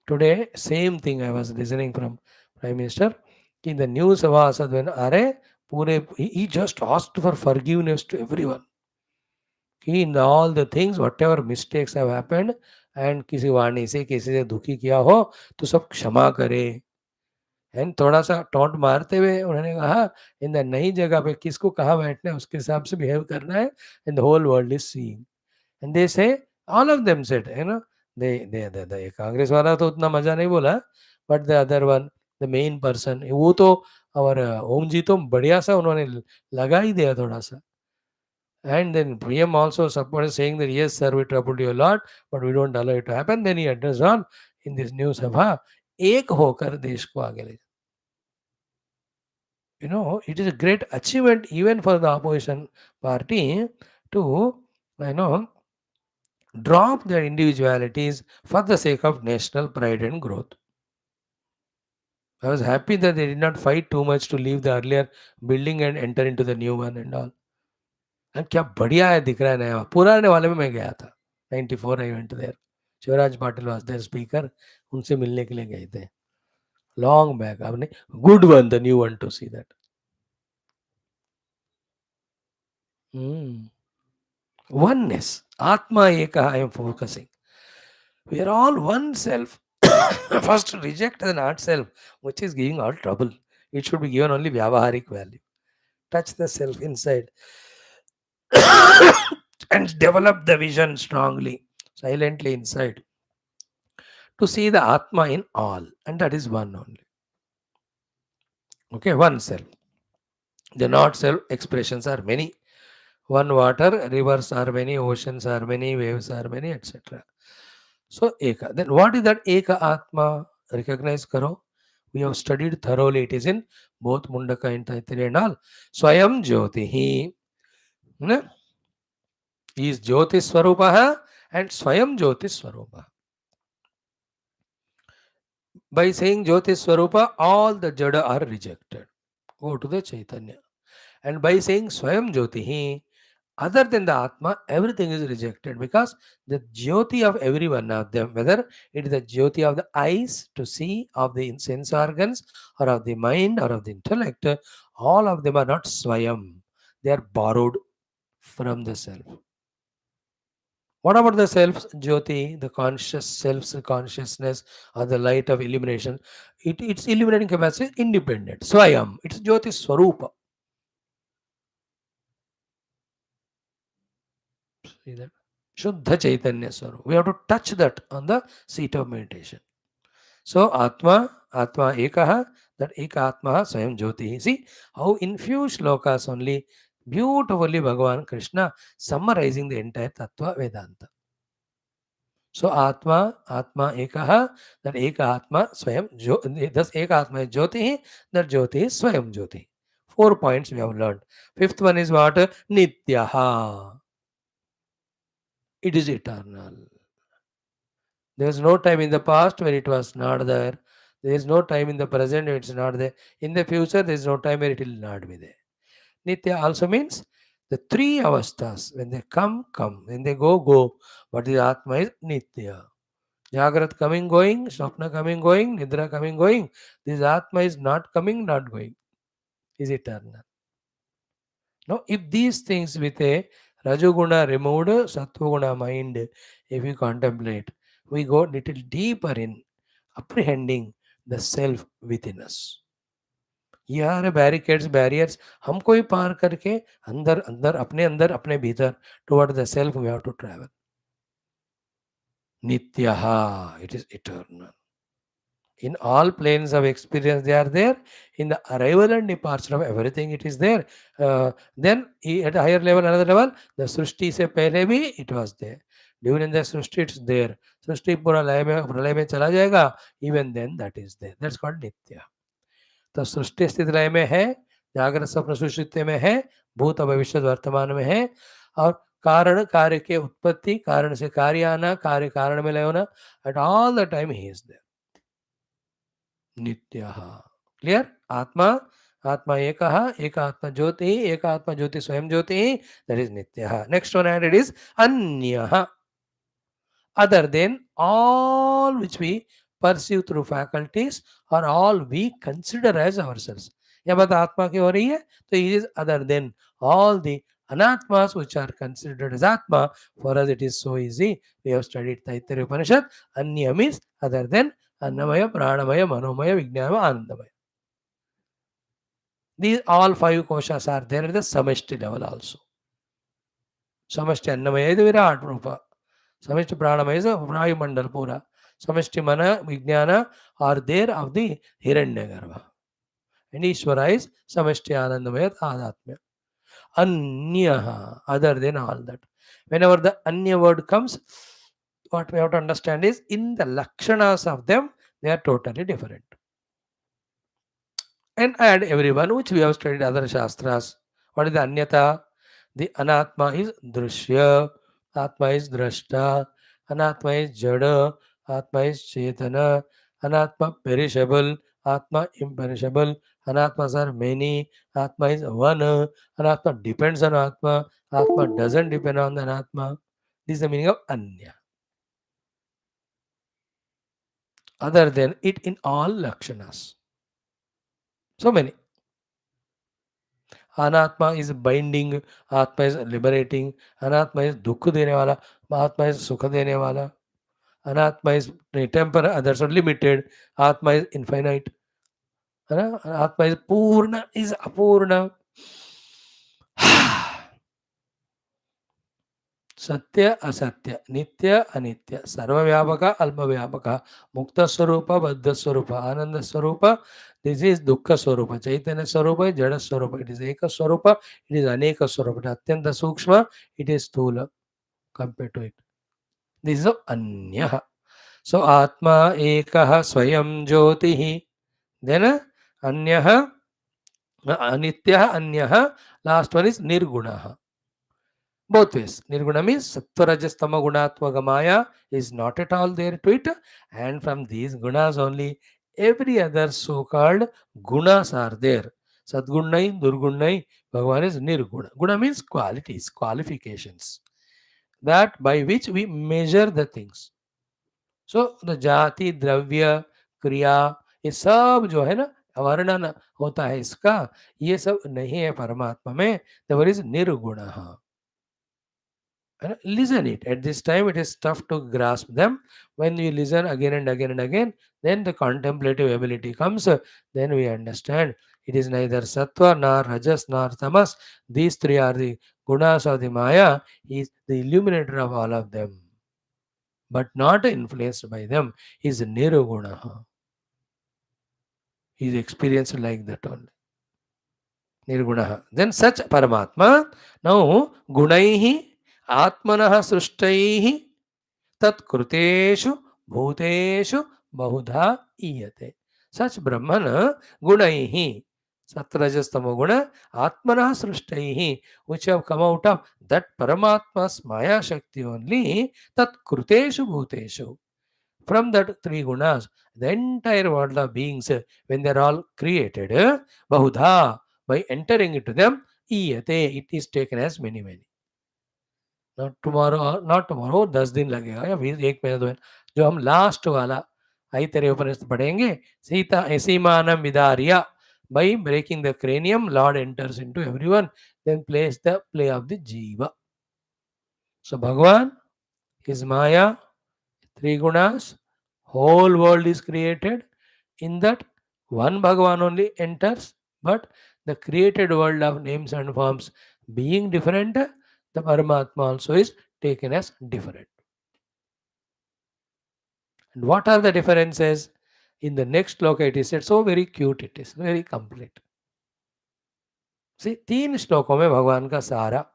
Today, same thing I was listening from Prime Minister. In the news was when अरे पूरे he just asked for forgiveness to everyone. He in all the things whatever mistakes have happened and किसी वाणी से किसी से दुखी किया हो तो सब क्षमा करे. एंड थोड़ा सा टॉन्ट मारते हुए उन्होंने कहा इन द नई जगह पे किसको कहाँ बैठना है उसके हिसाब से बिहेव करना है and the whole world is seeing. And they say all of them said they Congress वाला तो उतना मजा नहीं बोला but the other one the main person वो तो और ओम जी तो बढ़िया सा उन्होंने लगा ही दिया थोड़ा सा. And then PM also supported saying that yes sir we troubled you a lot but we don't allow it to happen. Then he addressed all in this new sabha एक होकर देश को आगे ले. It is a great achievement even for the opposition party to, you know, drop their individualities for the sake of national pride and growth. I was happy that they did not fight too much to leave the earlier building and enter into the new one and all. And क्या बढ़िया है दिख रहा है नया. पुराने वाले में मैं गया था 94 I went there. Shivraj Patil was their speaker. उनसे मिलने के लिए गए थे. Long back. आपने good one, the new one to see that. Oneness. Atma Eka I am focusing. We are all one self. First reject the not self, which is giving all trouble. It should be given only Vyavaharic value. Touch the self inside and develop the vision strongly, silently inside to see the Atma in all. And that is one only. Okay, one self. The not self expressions are many. One water, rivers are many, oceans are many, waves are many, etc. So, Eka. Then what is that Eka Atma? Recognize Karo. We have studied thoroughly. It is in both Mundaka and Taittiriya and all. Swayam Jyoti. He is Jyoti Swarupaha and Swayam Jyoti Swarupa. By saying Jyoti Swarupa, all the Jada are rejected. Go to the Chaitanya. And by saying Swayam Jyoti, other than the Atma, everything is rejected because the Jyoti of every one of them, whether it is the Jyoti of the eyes to see, of the sense organs, or of the mind, or of the intellect, all of them are not Swayam. They are borrowed from the self. What about the self Jyoti, the conscious self's consciousness, or the light of illumination? Its illuminating capacity is independent. Swayam. It's Jyoti Swarupa. See that? Shuddha Chaitanya Swarup. We have to touch that on the seat of meditation. So Atma Ekaha, that Eka Atma Swayam Jyoti. See how in few shlokas only beautifully Bhagavan Krishna summarizing the entire Tattva Vedanta. So Atma Ekaha, that Eka Atma Swayam Jyoti. Thus Eka Atma is Jyoti, that Jyoti is Swayam Jyoti. 4 points we have learned. Fifth one is what? Nityaha. It is eternal. There was no time in the past when it was not there. There is no time in the present, it's not there. In the future, there is no time where it will not be there. Nitya also means the three avasthas. When they come, come. When they go, go. But the Atma is Nitya. Jagrat coming, going, Swapna coming, going, Nidra coming, going. This Atma is not coming, not going. Is eternal. Now, if these things with a Rajoguna removed, Sattvaguna mind, if we contemplate, we go little deeper in apprehending the self within us. यार barricades barriers हमको ही पार करके अंदर अंदर अपने भीतर toward the self we have to travel. नित्यः, it is eternal. In all planes of experience, they are there. In the arrival and departure of everything, it is there. Then at a higher level, another level, the Srishti se pehle bhi it was there. During the Srishti, it's there. Srishti pura pralay mein chala jayega. Even then, that is there. That's called Nitya. तो सृष्टि स्थिति लय में है, जागृत स्वप्न सुषुप्ति में है, भूत भविष्य वर्तमान में है, और कारण कार्य के उत्पत्ति, कारण से कार्य आना, कार्य कारण में लय होना, at all the time he is there. नित्यः. क्लियर? आत्मा, आत्मा एकः, एक आत्मा ज्योति, एक आत्मा ज्योति स्वयं ज्योति, दैट इज नित्यः. नेक्स्ट वन एडेड इज अन्यः. Other than all which we perceive through faculties or all we consider as ourselves. यह बात आत्मा की हो रही है, तो it is other than all the anatmas which are considered as atma. For us it is so easy. We have studied Taittiriya Upanishad. Anya means other than Annamaya, Pranamaya, Manomaya, Vijnanamaya, Anandamaya. These all five koshas are there at the samashti level also. Samashti Annamaya is the Virat Rupa. Samishti Pranamaya is a Vayumandal Pura. Samishti Mana, Vijnana are there of the Hiranyagarbha. And Ishvara is Samishti Anandamaya Adatmya. Anyaha, other than all that. Whenever the Anya word comes, what we have to understand is in the Lakshanas of them, they are totally different. And add everyone which we have studied other Shastras. What is the Anyata? The Anatma is Drushya, Atma is Drashta, Anatma is Jada, Atma is Chetana, Anatma perishable, Atma imperishable, Anatmas are many, Atma is one, Anatma depends on Atma, Atma doesn't depend on the Anatma. This is the meaning of Anya. Other than it in all Lakshanas. So many. Anatma is binding, atma is liberating, anatma is दुख देने वाला, atma is सुख देने वाला, anatma is temper, others are limited, atma is infinite, है ना. आत्मा is पूर्ण, इज अपूर्ण. सत्य असत्य, नित्य अनित्य, सर्वव्यापक अल्पव्यापक, मुक्त स्वरूप, बद्ध स्वरूप, आनंद स्वरूप. दिस इज दुख स्वरूप. चैतन्य स्वरूप है जड़ स्वरूप. इट इज एक स्वरूप, इट इज अनेक स्वरूप. इट अत्यंत सूक्ष्म, इट इज स्थूल compare to it. This is अन्यः. सो आत्मा एकः स्वयं ज्योतिः. देन अन्यः अनित्यः, अन्यः, लास्ट वन इज निर्गुणः. Both ways. Nirguna means Sattva Rajas Tama Gunatmaka Maya is not at all there to it, and from these gunas only every other so-called gunas are there. Sadgunnai, Durgunnai, Bhagavan is Nirguna. Guna means qualities, qualifications, that by which we measure the things. So the jati, dravya, kriya, ये सब जो है ना वर्णन होता है इसका, ये सब नहीं है परमात्मा में. देयर इज निर्गुणः. Listen it. At this time, it is tough to grasp them. When we listen again and again and again, then the contemplative ability comes. Then we understand it is neither sattva nor rajas nor tamas. These three are the gunas of the Maya. He is the illuminator of all of them, but not influenced by them. He is nirguna. He is experienced like that only. Nirguna. Then such Paramatma, now gunaihi आत्मनः सृष्टैः तत्कृतेषु भूतेषु बहुधा ईयते. सच ब्रह्मन गुणैः, सत्वरजस्तमो गुण, आत्मनः सृष्टैः, which have come out of that Paramatma's Maya Shakti only, तत्कृतेषु भूतेषु, From that three gunas, the entire world of beings, when they are all created, bahudha, by entering into them, iyate, it is taken as many, many. Not tomorrow 10 दिन लगेगा या 1 महीना 2 महीना जो हम last वाला ऐतरेय उपनिषद पढ़ेंगे Sita सीमानम विदार्य by breaking the cranium lord enters into everyone then plays the play of the jiva. So Bhagavan is Maya, three gunas, whole world is created. In that one Bhagavan only enters, but the created world of names and forms being different, the Paramatma also is taken as different. And what are the differences? In the next sloka it is said, so very cute it is, very complete. See, 3 श्लोकों में भगवान का सारा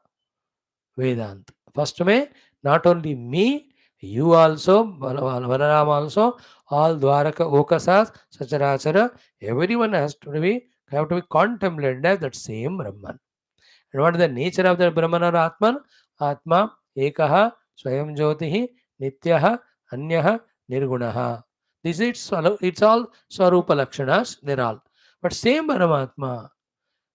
वेदांत. First में not only me, you also, Balaram also, all Dwaraka Okasas, Sacharachara, everyone have to be contemplated as that same Brahman. And what is the nature of the Brahman or Atman? Atma, Ekaha, Swayam Jyotihi, Nityaha, Anyaha, Nirgunaha. This is it's all Swarupa Lakshanas, they're all. But same Paramatma,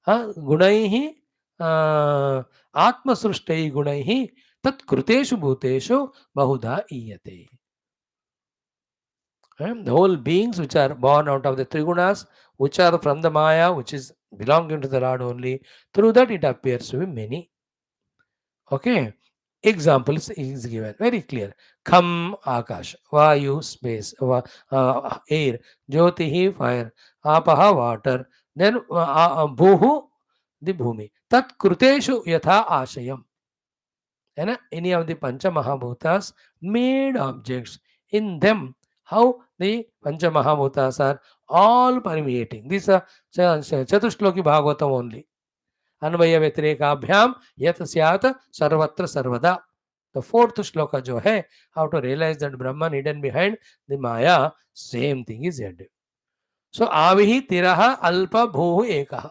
Gunaihi, Atmasrushtai Gunaihi, Tat Kruteshu Bhuteshu, Bahudha Iyate. The whole beings which are born out of the Trigunas, which are from the Maya, which is belonging to the Lord only, through that it appears to be many. Okay. Examples is given. Very clear. Kham, Akash. Vayu, space. Air. Jyotihi, fire. Apaha, water. Then Bhuhu, the Bhumi. Tat Kruteshu Yatha Ashayam. And any of the Pancha Mahabhutas made objects. In them, how the Pancha Mahabhutas are all permeating. This is Chatushloki Bhagavatam only. अन्वय व्यतिरेकाभ्याम यत स्यात् सर्वत्र सर्वदा. The fourth श्लोक जो है, how to realise that Brahman hidden behind the maya, same thing is एड. So आविहि तिरः अल्प भूः एकः.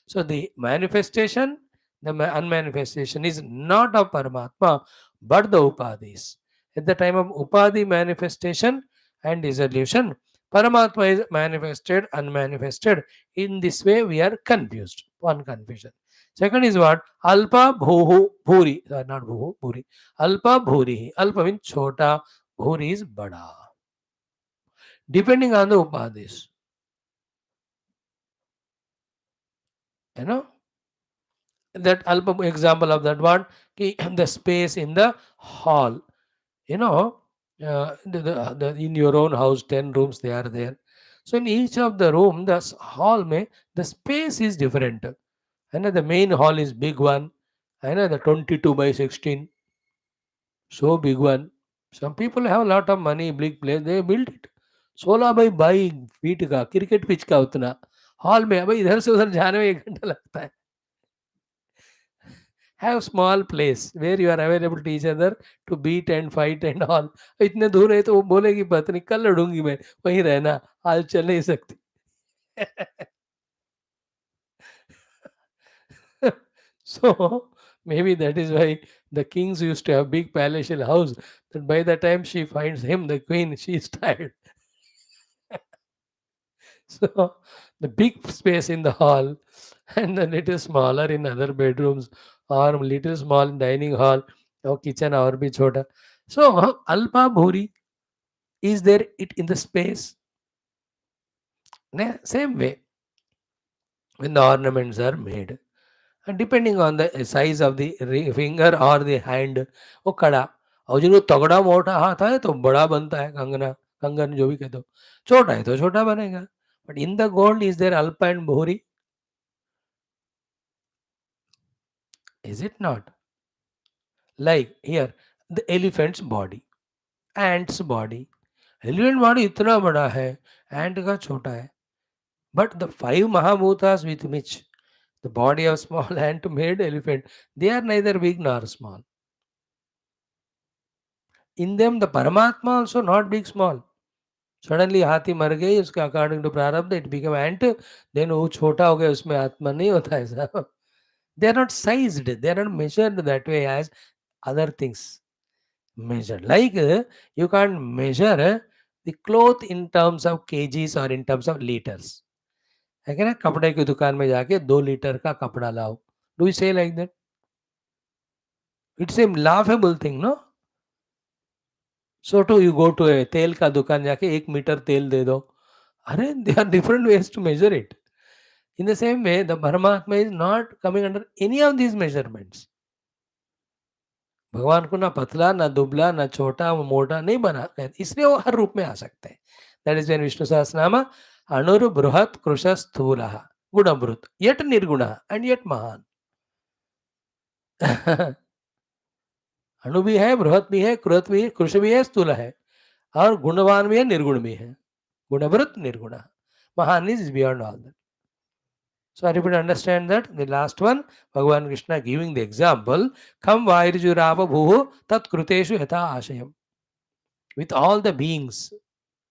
So the manifestation, the unmanifestation is not of Paramatma, but the Upadhis. At the time of Upadhi manifestation and dissolution, Paramatma is manifested, unmanifested. In this way, we are confused. One confusion. Second is what? Alpa bhuhu bhuri. Not bhuhu, bhuri. Alpa bhuri. Alpa means chota, bhuri is bada. Depending on the Upadhis. You know? That album example of that one, the space in the hall, you know, in your own house 10 rooms they are there. So in each of the room the hall may the space is different, and the main hall is big one, and the 22 by 16, so big one. Some people have a lot of money, big place, they build it 16 by 22 feet का cricket pitch का उतना hall में. अब इधर से उधर जाने में 1 घंटा लगता है. Have small place where you are available to each other to beat and fight and all. इतने दूर है तो वो बोलेगी पत्नी कल लड़ूंगी मैं, वहीं रहना, आज चल नहीं सकती. So maybe that is why the kings used to have big palatial house, that by the time she finds him, the queen, she is tired. So the big space in the hall and the little smaller in other bedrooms, or little small dining hall or kitchen or bhi chota. So alpa bhuri is there it in the space. Same way when the ornaments are made. And depending on the size of the finger or the hand, वो कड़ा, और जिनको तगड़ा मोटा हाथ है तो बड़ा बनता है कंगना, कंगन जो भी कहते हो, छोटा है तो छोटा बनेगा. But in the gold is there alpa and bhuri? Is it not? Like here, the elephant's body, ant's body. Elephant body इतना बड़ा है, ant का छोटा है. But the 5 Mahabhutas with which the body of small ant made elephant, they are neither big nor small. In them, the Paramatma also not big small. Suddenly हाथी मर गई, उसके according to प्रारब्ध it became ant, then वो छोटा हो गया, उसमें आत्मा नहीं होता ऐसा. They are not sized, they are not measured that way as other things measured. Like you can't measure the cloth in terms of kgs or in terms of liters. है क्या ना, कपड़े की दुकान में जाके 2 लीटर का कपड़ा लाओ. Do you say like that? It's a laughable thing, no? So do you go to a तेल का दुकान जाके 1 मीटर तेल दे दो. अरे they are different ways to measure it. In the same way, the Paramatma is not coming under any of these measurements. भगवान को ना पतला, ना दुबला, ना छोटा, मोटा नहीं बना, इसलिए वो हर रूप में आ सकते हैं. दैट इज व्हेन विष्णु सहस्रनाम अणुर बृहत कृश स्थूल गुणभृत यट निर्गुण एंड यट महान. अणु भी है, बृहत भी है, कृत भी है, कृश भी है, स्थूल है, और गुणवान भी है, निर्गुण भी है. गुणभृत निर्गुण महान is beyond all that. So everybody understand that the last one, Bhagavan Krishna giving the example, Kham Vairjurava Bhuhu Tat Kruteshu Yatha Ashayam. With all the beings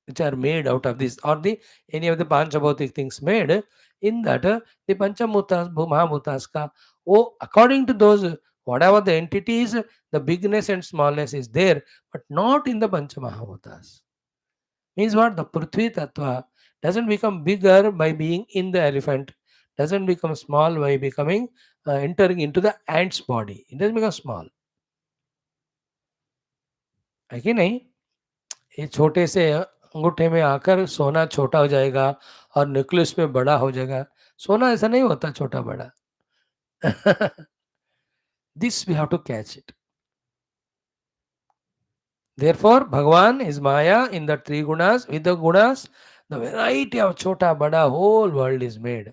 which are made out of this, or the any of the Panchabhautik things made, in that the Panchamutas, Mahabhutas ka, oh, according to those, whatever the entities, the bigness and smallness is there, but not in the Panchamahabhutas. Means what? The Prithvi Tattva doesn't become bigger by being in the elephant, doesn't become small by becoming entering into the ant's body. It doesn't become small. है कि नहीं? ये छोटे से अंगूठे में आकर सोना छोटा हो जाएगा और न्यूक्लियस में बड़ा हो जाएगा. सोना ऐसा नहीं होता छोटा बड़ा. This we have to catch it. Therefore, Bhagavan is Maya in the three gunas. With the gunas, the variety of chota bada whole world is made.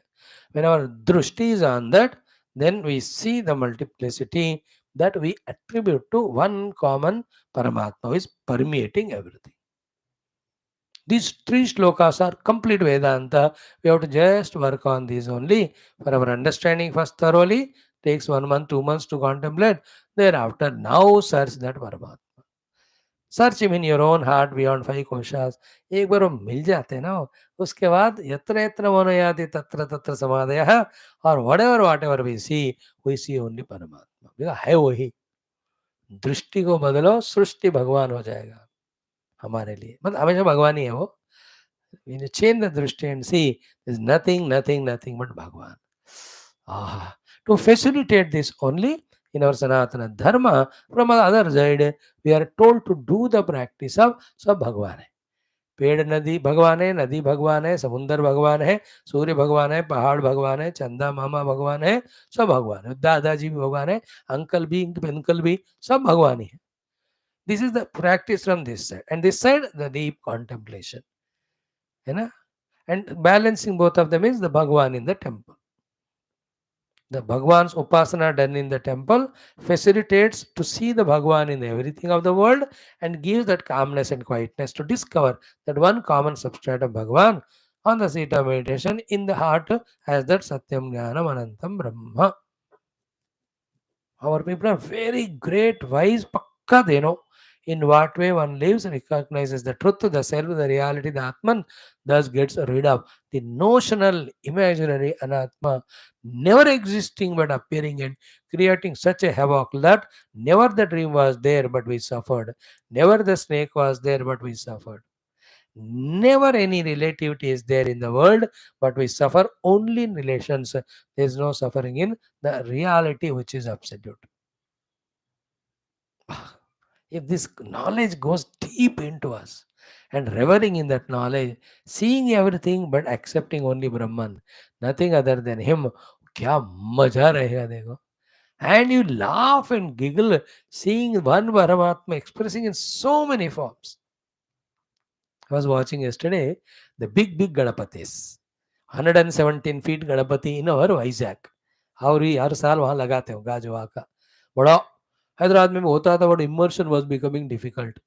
When our drushti is on that, then we see the multiplicity that we attribute to one common Paramatma who is permeating everything. These three shlokas are complete Vedanta. We have to just work on these only for our understanding first thoroughly. Takes 1 month, 2 months to contemplate. Thereafter, now search that Paramatma. Search him in your own heart beyond 5 कोशास. एक बार वो मिल जाते हैं ना, उसके बाद यत्र यत्र मनोयाति तत्र तत्र समाधयः, और whatever we see only Paramatma. है वही. दृष्टि को बदलो, सृष्टि भगवान हो जाएगा हमारे लिए. मतलब हमेशा भगवान ही है वो. Change the drishti and see is nothing nothing nothing but Bhagwan. To facilitate this only in our Sanatana Dharma, from the other side, we are told to do the practice of सब भगवान है. पेड़ नदी भगवान है, नदी भगवान है, समुंदर भगवान है, सूर्य भगवान है, पहाड़ भगवान है, चंदा मामा भगवान है, सब भगवान है. दादाजी भी भगवान है, अंकल भी सब भगवान ही है. This is the practice from this side, and this side the deep contemplation, है ना. And balancing both of them is the Bhagwan in the temple. The Bhagwan's upasana done in the temple facilitates to see the Bhagwan in everything of the world, and gives that calmness and quietness to discover that one common substrate of Bhagwan on the seat of meditation in the heart as that Satyam Jnanam Anantam Brahma. Our people are very great, wise, pakka they know. In what way one lives, recognizes the truth, the self, the reality, the Atman, thus gets rid of the notional, imaginary Anatma, never existing but appearing and creating such a havoc that never the dream was there but we suffered, never the snake was there but we suffered. Never any relativity is there in the world, but we suffer only in relations. There is no suffering in the reality which is absolute. If this knowledge goes deep into us, and reveling in that knowledge, seeing everything but accepting only Brahman, nothing other than him, क्या मजा रहेगा देखो. And you laugh and giggle seeing one Paramatma expressing in so many forms. I was watching yesterday the big Ganapatis. 117 feet Ganapati in our Vizag. और ही हर साल वहाँ लगाते हो गाजवा का बड़ा. हैदराबाद में होता था, but immersion was becoming difficult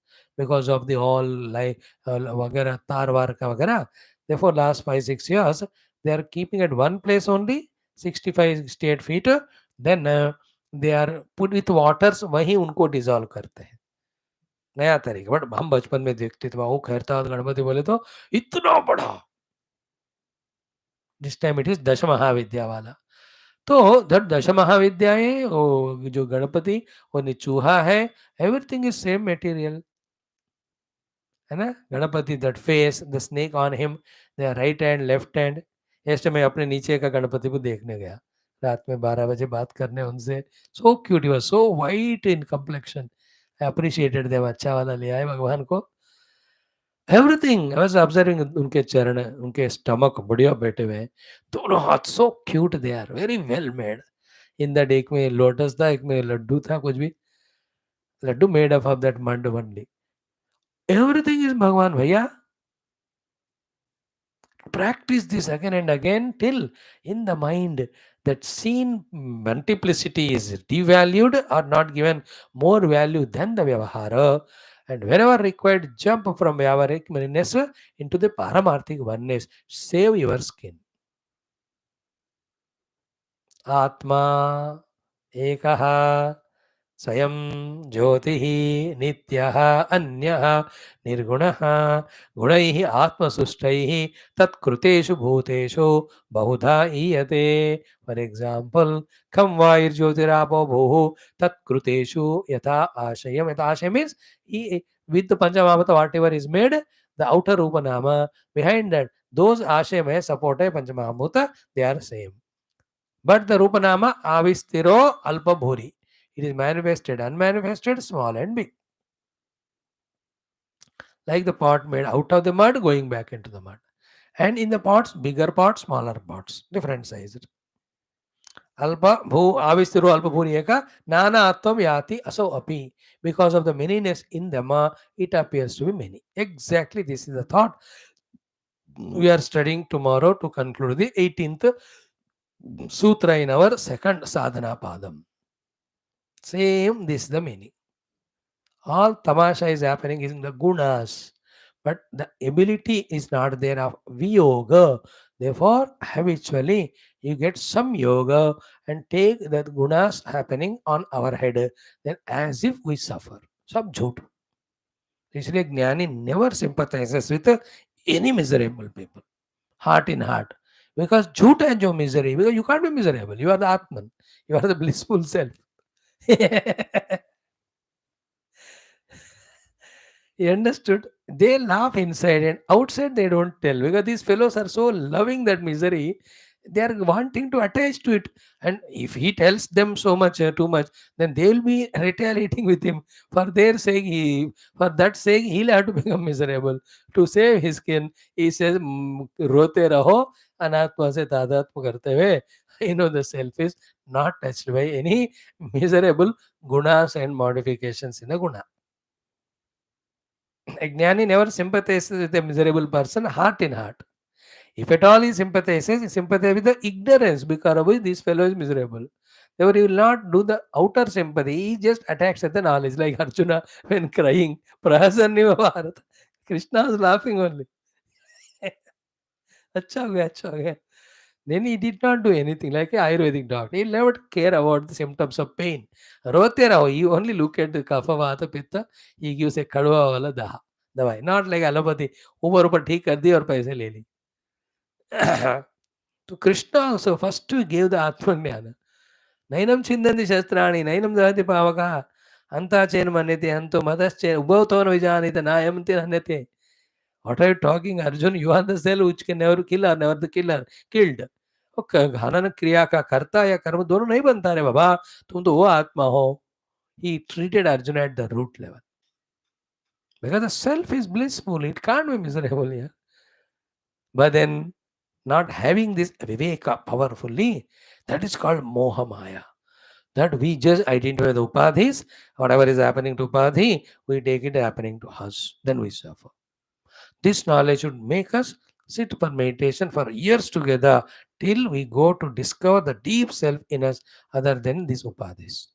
because of the all like वगैरह तार वार का वगैरह. therefore last 5-6 years they are keeping at one place only 65-68 feet. then they are put with waters, वहीं उनको डिजॉल्व करते हैं. नया तरीका. बट हम बचपन में देखते थे वो खैरता गणपति बोले तो इतना बड़ा. दिस टाइम इट इज दश महाविद्या वाला. तो दश महाविद्याएं वो जो गणपति वो चूहा है, एवरीथिंग इज सेम मटेरियल. है ना? Ganpati that face, the snake on him, the right hand, left hand. Just मैं अपने नीचे का गणपति को देखने गया रात में 12 बजे बात करने उनसे। So cute, he was so white in complexion. I appreciated them. अच्छा वाला ले आए भगवान को। एवरीथिंग आई वाज ऑब्जर्विंग उनके चरण, उनके स्टमक बढ़िया बैठे हुए हैं। दोनों हाथ so cute, they are very well made. In that एक में लोटस था, एक में लड्डू था, कुछ भी laddu made up of that मंड ओनली। एवरीथिंग इज भगवान भैया। Practice this again and again till in the mind that seen multiplicity is devalued or not given more value than the Vyavahara. And wherever required, jump from Vyavaharic oneness into the Paramarthic oneness. Save your skin. Atma Ekaha स्वयं ज्योतिः नित्यः अन्यः निर्गुणः गुणैः आत्मसुष्टैः तत्कृतेषु भूतेषु बहुधा ईयते। For example, खम वायुर्ज्योतिरापो भूः तत्कृतेषु यथा आशयम। यथा आशय means he with the Panchamamata whatever is made, the outer Rupanama behind that, those ashaya support a Panchamahamutta, they are same. But the Rupanama avistiro alpa bhuri. It is manifested, unmanifested, small and big. Like the pot made out of the mud going back into the mud. And in the pots, bigger pots, smaller pots, different sizes. Alpa bhu avistiro alpa bhuri eka nana atvam yati aso api. Because of the manyness in them, it appears to be many. Exactly this is the thought we are studying tomorrow to conclude the 18th sutra in our second sadhana padam. Same, this is the meaning. All tamasha is happening in the gunas, but the ability is not there of viyoga. Therefore, habitually you get some yoga and take that gunas happening on our head, then as if we suffer. Sab jhoot. इसलिए ज्ञानी never sympathizes with any miserable people, heart in heart. Because jhoot hai jo misery, because you can't be miserable. You are the Atman. You are the blissful self. He understood. They laugh inside and outside they don't tell, because these fellows are so loving that misery. They are wanting to attach to it. And if he tells them so much, too much, then they will be retaliating with him. For their sake, for that sake, he'll have to become miserable. To save his skin, he says, rote raho, anatma se tadatma karte hue. You know, the self is not touched by any miserable gunas and modifications in a guna. A jnani never sympathizes with a miserable person, heart in heart. If at all he sympathizes, he sympathizes with the ignorance because of which this fellow is miserable. Therefore, he will not do the outer sympathy. He just attacks at the knowledge, like Arjuna when crying. Prahasanniva Bharata. Krishna was laughing only. Acha ho gaya, acha ho gaya. Then he did not do anything like a Ayurvedic doctor. He never care about the symptoms of pain. Rote raho. You only look at the kapha vata pitta. He gives a kadwa wala daha. दवाई, not like allopathy, ऊपर ऊपर ठीक कर दी और पैसे ले ली. तो Krishna also first gave the आत्मज्ञान. नैनम छिंदन्ति शस्त्राणि नैनम दहति पावकः अंता चेन मन्यते अंतो मदश्चेन उभौ न विजानीत नायमति हन्यते. What are you talking, Arjun? You are the cell which can never kill or never the killer killed. हनन क्रिया का कर्ता या कर्म दोनों नहीं बनता रे बाबा, तुम तो वो आत्मा हो. He treated Arjuna at the root level. Because the self is blissful, it can't be miserable here. But then, not having this viveka powerfully, that is called moha maya. That we just identify the upadhis, whatever is happening to upadhi, we take it happening to us, then we suffer. This knowledge should make us sit for meditation for years together till we go to discover the deep self in us other than these upadhis.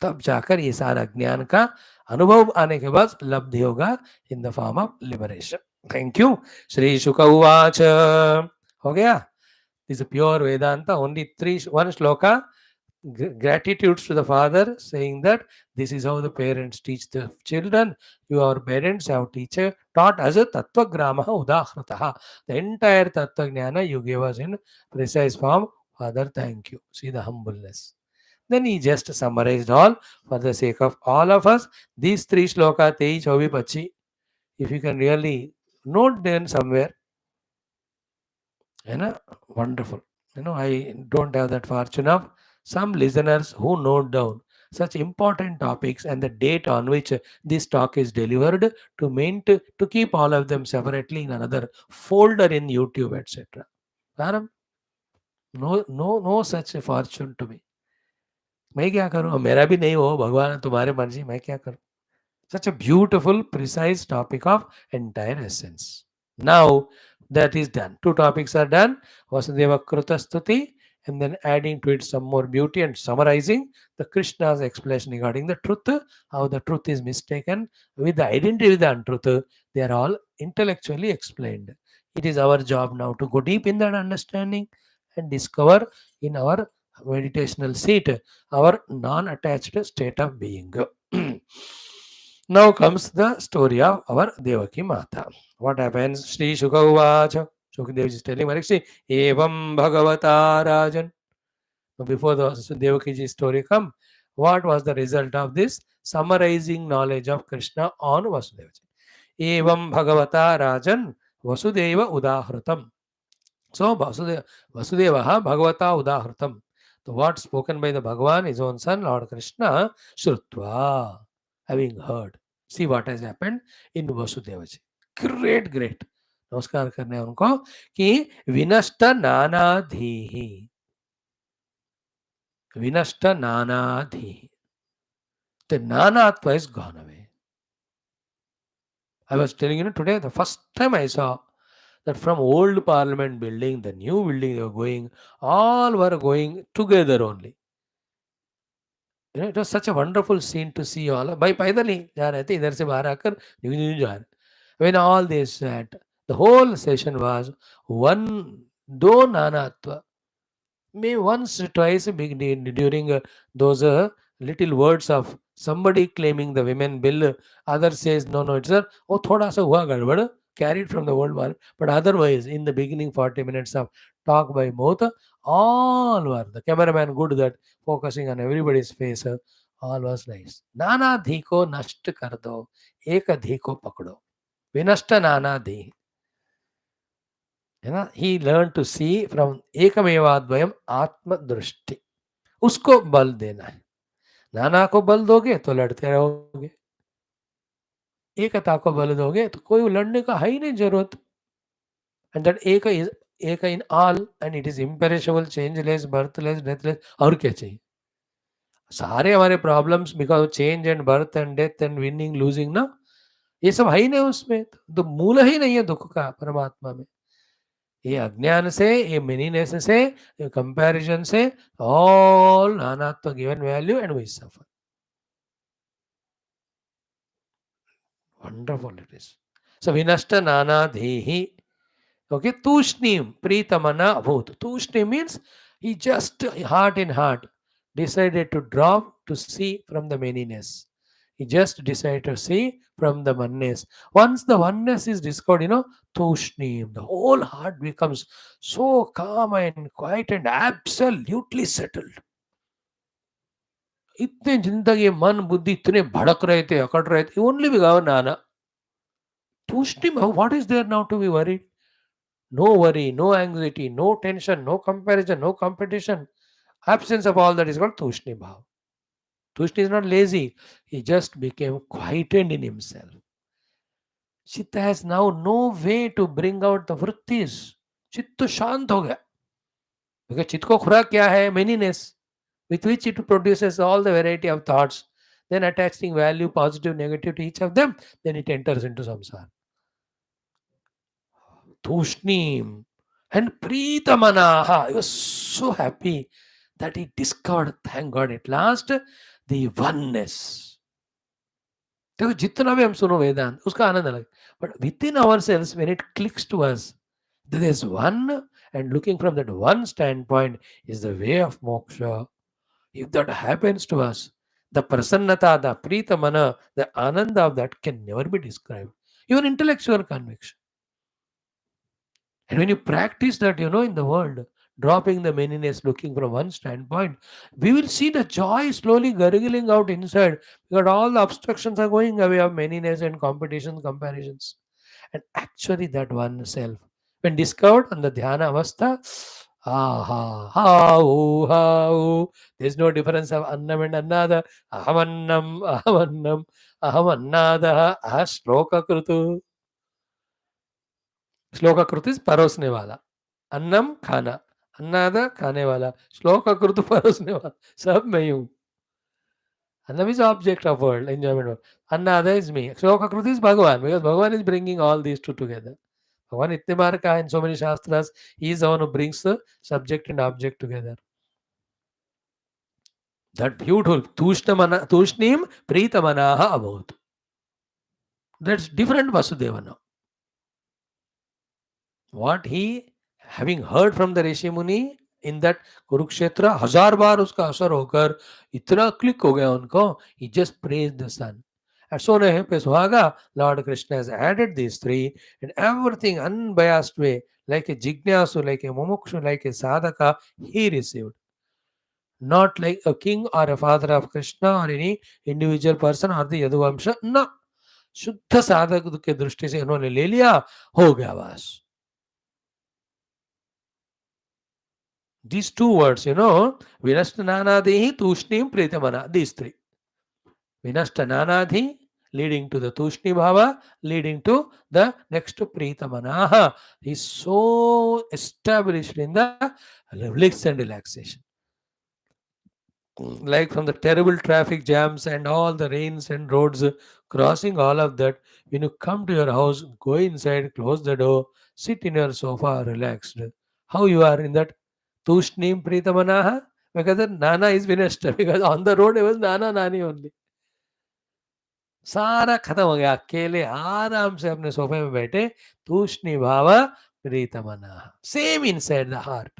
तब जाकर ये सारा ज्ञान का अनुभव आने के बाद लब्धि होगा in the form of liberation. Thank you. Shri Shuka उवाच. हो गया. This pure Vedanta. Only one shloka. Gratitude to the father, saying that this is how the parents teach the children. Your parents have taught us a tattva gramaha udahrataha. The entire tattva jnana you gave us in precise form. Father, thank you. See the humbleness. Then he just summarized all for the sake of all of us. These three shloka 23, 24, 25. if you can really note them somewhere, you know, wonderful. I don't have that fortune of some listeners who note down such important topics and the date on which this talk is delivered, to keep all of them separately in another folder in YouTube, etc. Madam, no such a fortune to me. मैं क्या करूँ? मेरा भी नहीं हो, भगवान तुम्हारे मर्जी, मैं क्या करूँ? Such a beautiful, precise topic of entire essence. Now that is done. Two topics are done. Vasudeva Kruta Stuti, and then adding to it some more beauty and summarizing the Krishna's explanation regarding the truth, how the truth is mistaken with the identity with the untruth. They are all intellectually explained. It is our job now to go deep in that understanding and discover in our meditational seat our non attached state of being. Now comes the story of our Devaki Mata. What happens? Sri Shukavacha. Shukadev is telling Marikshi, Evam Bhagavata Rajan. Now before the Devaki ji story come, what was the result of this summarizing knowledge of Krishna on Vasudeva ji? Evam Bhagavata Rajan Vasudeva Udahrutam. So Vasudeva Bhagavata Udahrutam. So what spoken by the Bhagavan, his own son, Lord Krishna, Shrutva, having heard. See what has happened in Vasudeva ji. Great. नमस्कार करने हैं उनको कि विनष्ट नानाधीहि, विनष्ट नानाधीहि. The nanatva is gone away. I was telling you today, the first time I saw that from old parliament building, the new building they were going, all were going together only. It was such a wonderful scene to see all. By पैदल ही जा रहे थे, इधर से बाहर आकर new जा रहे. When all this sat, the whole session was one, do nanatva. May once, twice during those little words of somebody claiming the women bill, other says no, it's a oh thoda sa hua gadbad, carried from the world war. But otherwise, in the beginning 40 minutes of talk by both, all were the cameraman good that focusing on everybody's face, all was nice. Nana dhiko nasht kar do, eka dhiko pakdo. Vinashta nana dhi. है ना, ही learn to C from एकमेवाद्वयम आत्म दृष्टि. उसको बल देना है. नाना को बल दोगे तो लड़ते रहोगे, एकता को बल दोगे तो कोई लड़ने का है ही नहीं जरूरत. एंड दैट एक in all and it is imperishable, changeless, birthless, deathless. और क्या चाहिए? सारे हमारे problems because change and birth and death and winning losing ना, ये सब है ही नहीं उसमें. तो मूल ही नहीं है दुख का परमात्मा में. ये अज्ञान से, ये मेनीनेस से, ये कंपैरिजन से, ऑल नानात्व given value and we suffer. Wonderful it is. So विनष्ट नानाधेहि. Okay, tushnim pritamana abhut. Tushnim means he just heart in heart decided to drop to see from the manyness. He just decided to see from the oneness. Once the oneness is discovered, tushnim, the whole heart becomes so calm and quiet and absolutely settled. इतने जिंदगी मन बुद्धि इतने भड़क रहे थे, अकड़ रहे थे, only because Nana. Tushnim, what is there now to be worried? No worry, no anxiety, no tension, no comparison, no competition. Absence of all that is called Tushni Bhav. Tushni is not lazy. He just became quietened in himself. Chitta has now no way to bring out the vrittis. चित्त तो शांत हो गया. Because चित्त को खुराक क्या है? Manyness, with which it produces all the variety of thoughts. Then attaching value, positive, negative to each of them, then it enters into samsara. Tushnim and Pritamanaha. He was so happy that he discovered, thank God, at last, the oneness. देखो जितना भी हम सुनो वेदांत उसका आनंद अलग, but within ourselves when it clicks to us, there is one, and looking from that one standpoint is the way of moksha. If that happens to us, the prasannata, the pritamana, the ananda of that can never be described. Even intellectual conviction. And when you practice that, in the world, dropping the manyness, looking from one standpoint, we will see the joy slowly gurgling out inside because all the obstructions are going away of manyness and competition, comparisons. And actually, that one self, when discovered on the dhyana avastha, there's no difference of annam and annada. Ahamannada, shloka krutu. श्लोक कृत is परोसने वाला, अन्नम खाना, अन्नादा खाने वाला, श्लोक कृत परोसने वाला, सब मैं ही हूँ. Annam is object of world, enjoyment world. Annada is me. Shloka कृत is Bhagavan, because Bhagavan is bringing all these two together. Bhagavan itne बार कहा in so many shastras, he is the one who brings the subject and object together. That beautiful tushnim pritamanaha abhut. That's different Vasudeva now. What he, having heard from the ऋषि मुनि in that Kurukshetra, 1000 बार उसका असर होकर इतना click हो गया उनको, he just praised the sun. And so पे सुहागा, Lord Krishna has added these three and everything unbiased way, like a jignasu, like a mumukshu, like a sadhaka, he received. Not like a king or a father of Krishna or any individual person or the Yaduvansh. No, शुद्ध साधक के दृष्टि से उन्होंने ले लिया, हो गया बस. These two words, Vinashtananadhi, Tushnim, Pritamana, these three. Vinashtananadhi, leading to the Tushni Bhava, leading to the next Pritamanaha. Is so established in the bliss and relaxation. Like from the terrible traffic jams and all the rains and roads, crossing all of that, when you come to your house, go inside, close the door, sit in your sofa, relaxed. How you are in that Tushnim Pritamanaha? Because the Nana is finished. Because on the road it was Nana Nani only. सारा खत्म हो गया, अकेले आराम से अपने सोफे में बैठे, तूष्णी भाव प्रीतमना, same inside the heart.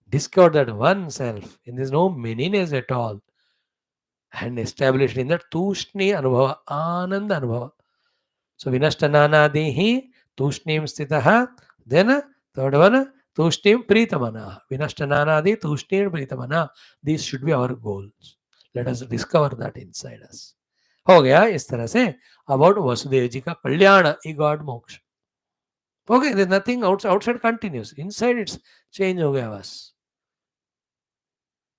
Discover that one self, and there's no manyness at all, and established in that tushni anubhava, ananda anubhava. So vinashtananadehi tushnim stitaha. Then third one, tushnim pritamana. Vinashtananadi tushnim pritamana. These should be our goals. Let us discover that inside us. हो गया इस तरह say about Vasudev ji का कल्याण, ही God मोक्ष. Okay, there nothing outside continuous, inside it's change हो गया बस.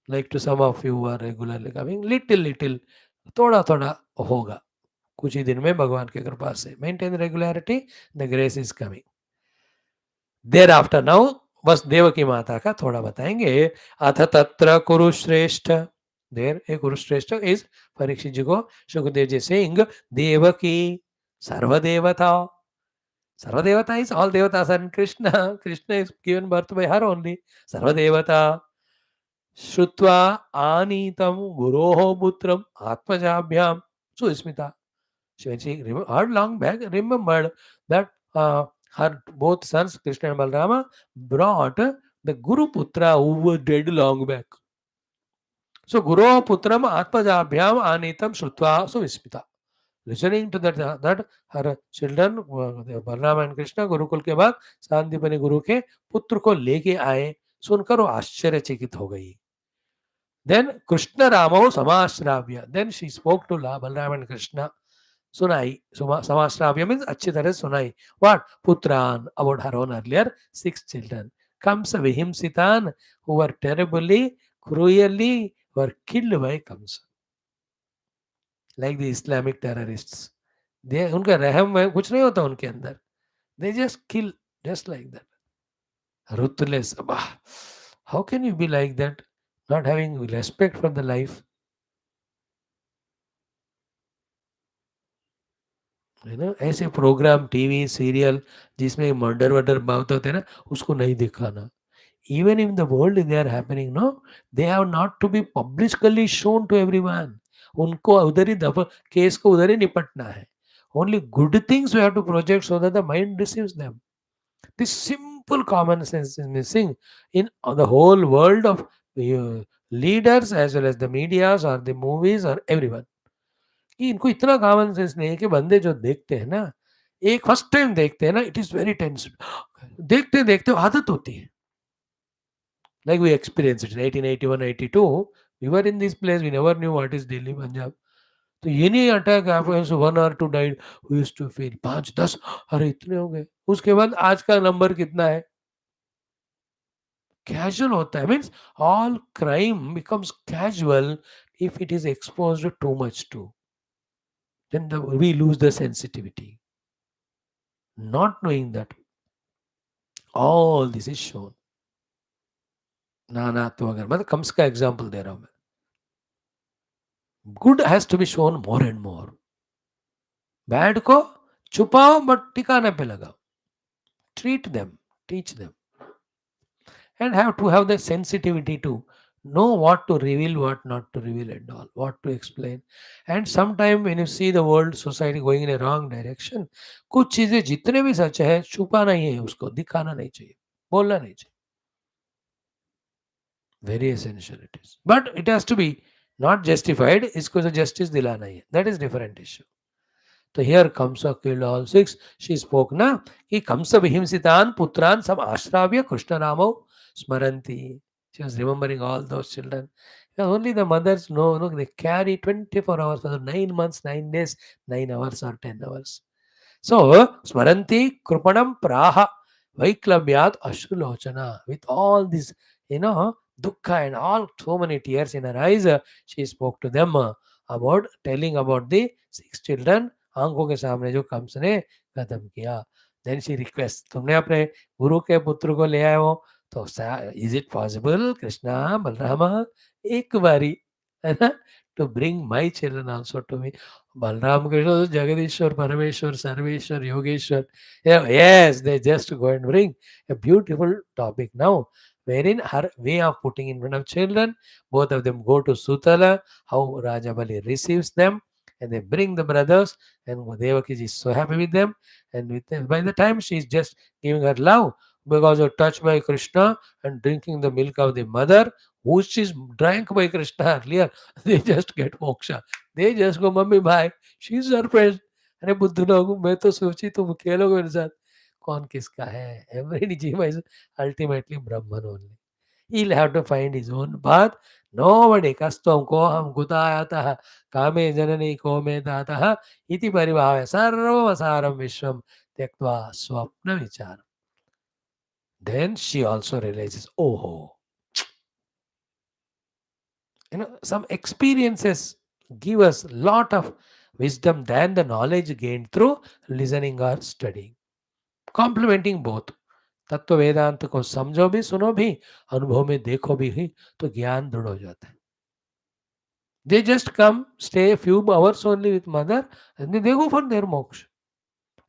Like to some of you who are regularly coming, little थोड़ा थोड़ा होगा, कुछ ही दिन में भगवान की कृपा से. Maintain regularity, the grace is coming. There after now बस देवकी माता का थोड़ा बताएंगे. अथ तत्र कुरुश्रेष्ठ. देर ए कुरुश्रेष्ठ इज परीक्षित जी को सुखदेव जी सेइंग देवकी सर्वदेवता. सर्वदेवता is all devatas and Krishna. Krishna is given birth by her only. Sarvadevata. Shrutva anitam guroho putram atmajabhyam susmita. So when she heard long back, remembered that her both sons, Krishna and Balarama, brought the Guru Putra who was dead long back. So Guru Putram Atmajabhyam Anitam Shrutva Suvismita. Listening to that her children, Balarama and Krishna, Gurukul के बाद शांतिपनि गुरु के पुत्र को लेके आए, सुनकर वो आश्चर्यचकित हो गई. Then Krishna Ramo Samashravya. Then she spoke to Balarama and Krishna. Sunai. Samashravya means अच्छी तरह सुनाई. What? Putran, about her own earlier 6 children. Kamsa Vihimsitan, who were terribly, cruelly, were killed by Kamsa. Like the Islamic terrorists. उनका रहम में कुछ नहीं होता उनके अंदर. They just kill, just like that. Ruthless. How can you be like that? Not having respect for the life. ऐसे programme, TV, serial जिसमें मर्डर वर्डर बहुत होते हैं ना, उसको नहीं दिखाना. Even in the world they are happening, no, they have not to be publicly shown to everyone. उनको उधर ही केस को उधर ही निपटना है. Only good things we have to project so that the mind receives them. This simple common sense is missing in the whole world of leaders as well as the medias or the movies or everyone. कि इनको इतना common sense नहीं है कि बंदे जो देखते हैं ना, एक फर्स्ट टाइम देखते हैं ना, इट इज वेरी टेंस. देखते देखते आदत होती है. Like we experienced it in 1881, 82. We were in this place. We never knew what is Delhi, Punjab. तो ये नहीं attack happens 1 or 2 died. We used to feel 5-10 अरे इतने हो गए. उसके बाद आज का नंबर कितना है? Casual होता है. Means all crime becomes casual if it is exposed too much to. Then we lose the sensitivity. Not knowing that all this is shown. नाना तो अगर मतलब कम्स का एग्जाम्पल दे रहा हूं मैं. Good has to be shown more and more. Bad को छुपाओ but ठिकाने पे लगाओ. Treat them, teach them, and have to have the sensitivity to know what to reveal, what not to reveal, and all, what to explain. And sometime when you see the world society going in a wrong direction, कुछ चीजें जितने भी सच है छुपाना ही है, उसको दिखाना नहीं चाहिए, बोलना नहीं चाहिए. Very essential it is, but it has to be not justified. इसको तो justice दिलाना ही है. That is different issue. So here Kamsa killed all 6. She spoke na कि Kamsa vihimsitan putran sam ashravya Krishna Namo smaranti. She was remembering all those children. Only the mothers know, they carry 24 hours for 9 months, 9 days, 9 hours or 10 hours. So smaranti krupanam praha vaiklavyat ashrulochana. With all this, dukkha and all so many tears in her eyes, she spoke to them about telling about the 6 children आंखों के सामने जो कंस ने खत्म किया. Then she request, तुमने अपने गुरु के पुत्र को ले आए हो तो is it possible Krishna Balarama एक बारी, है ना, to bring my children also to me. Balram Krishna जगदीश्वर परमेश्वर Sarveshwar Yogeshwar, yes, they just go and bring a beautiful topic now, wherein her way of putting in front of children, both of them go to Sutala, how Rajabali receives them, and they bring the brothers, and Devaki is so happy with them. And with them, by the time she is just giving her love, because of touched by Krishna and drinking the milk of the mother, who she's drank by Krishna earlier, they just get moksha. They just go, mummy, bye. She's surprised. अरे बुद्धू लोग, मैं तो सोची तुम खेलोगे मेरे साथ. कौन किसका है? Every jiva is ultimately Brahman only. He'll have to find his own path. Nobody kastom koham gutayatah kame janani kome datah iti paribhave sarvasaram vishwam tyaktva swapna vichar. Then she also realizes, oh, some experiences give us lot of wisdom than the knowledge gained through listening or studying. Complementing both. तत्व वेदांत को समझो भी, सुनो भी, अनुभव में देखो भी ही, तो ज्ञान दृढ़ हो जाता है. They just come, stay a few hours only with mother, and then they go for their moksha.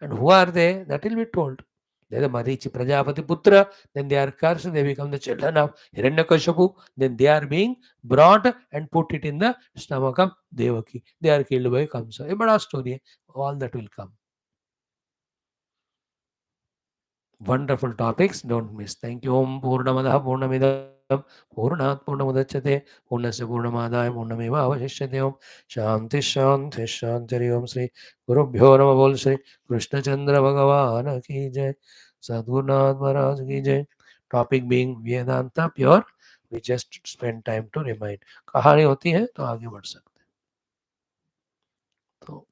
And who are they? That will be told. They are the Marichi Prajapati Putra, then they are cursed, they become the children of Hiranyakashipu, then they are being brought and put it in the stomach of Devaki. They are killed by Kamsa. A bada story hai. All that will come. Wonderful topics, don't miss. Thank you. Om Purnamadaha Purnamidam Purnat Purnamudachyate Purnasya Purnamadaya Purnameva Avashishyate. Om Shanti Shanti Shanti. Om Sri Gurubhyo Namah. Bol Sri Krishna Chandra Bhagavan ki jai. Sadgurunath Maharaj ki jai. Topic being Vedanta pure. We just spend time to remind. कहानी होती है तो आगे बढ़ सकते हैं. तो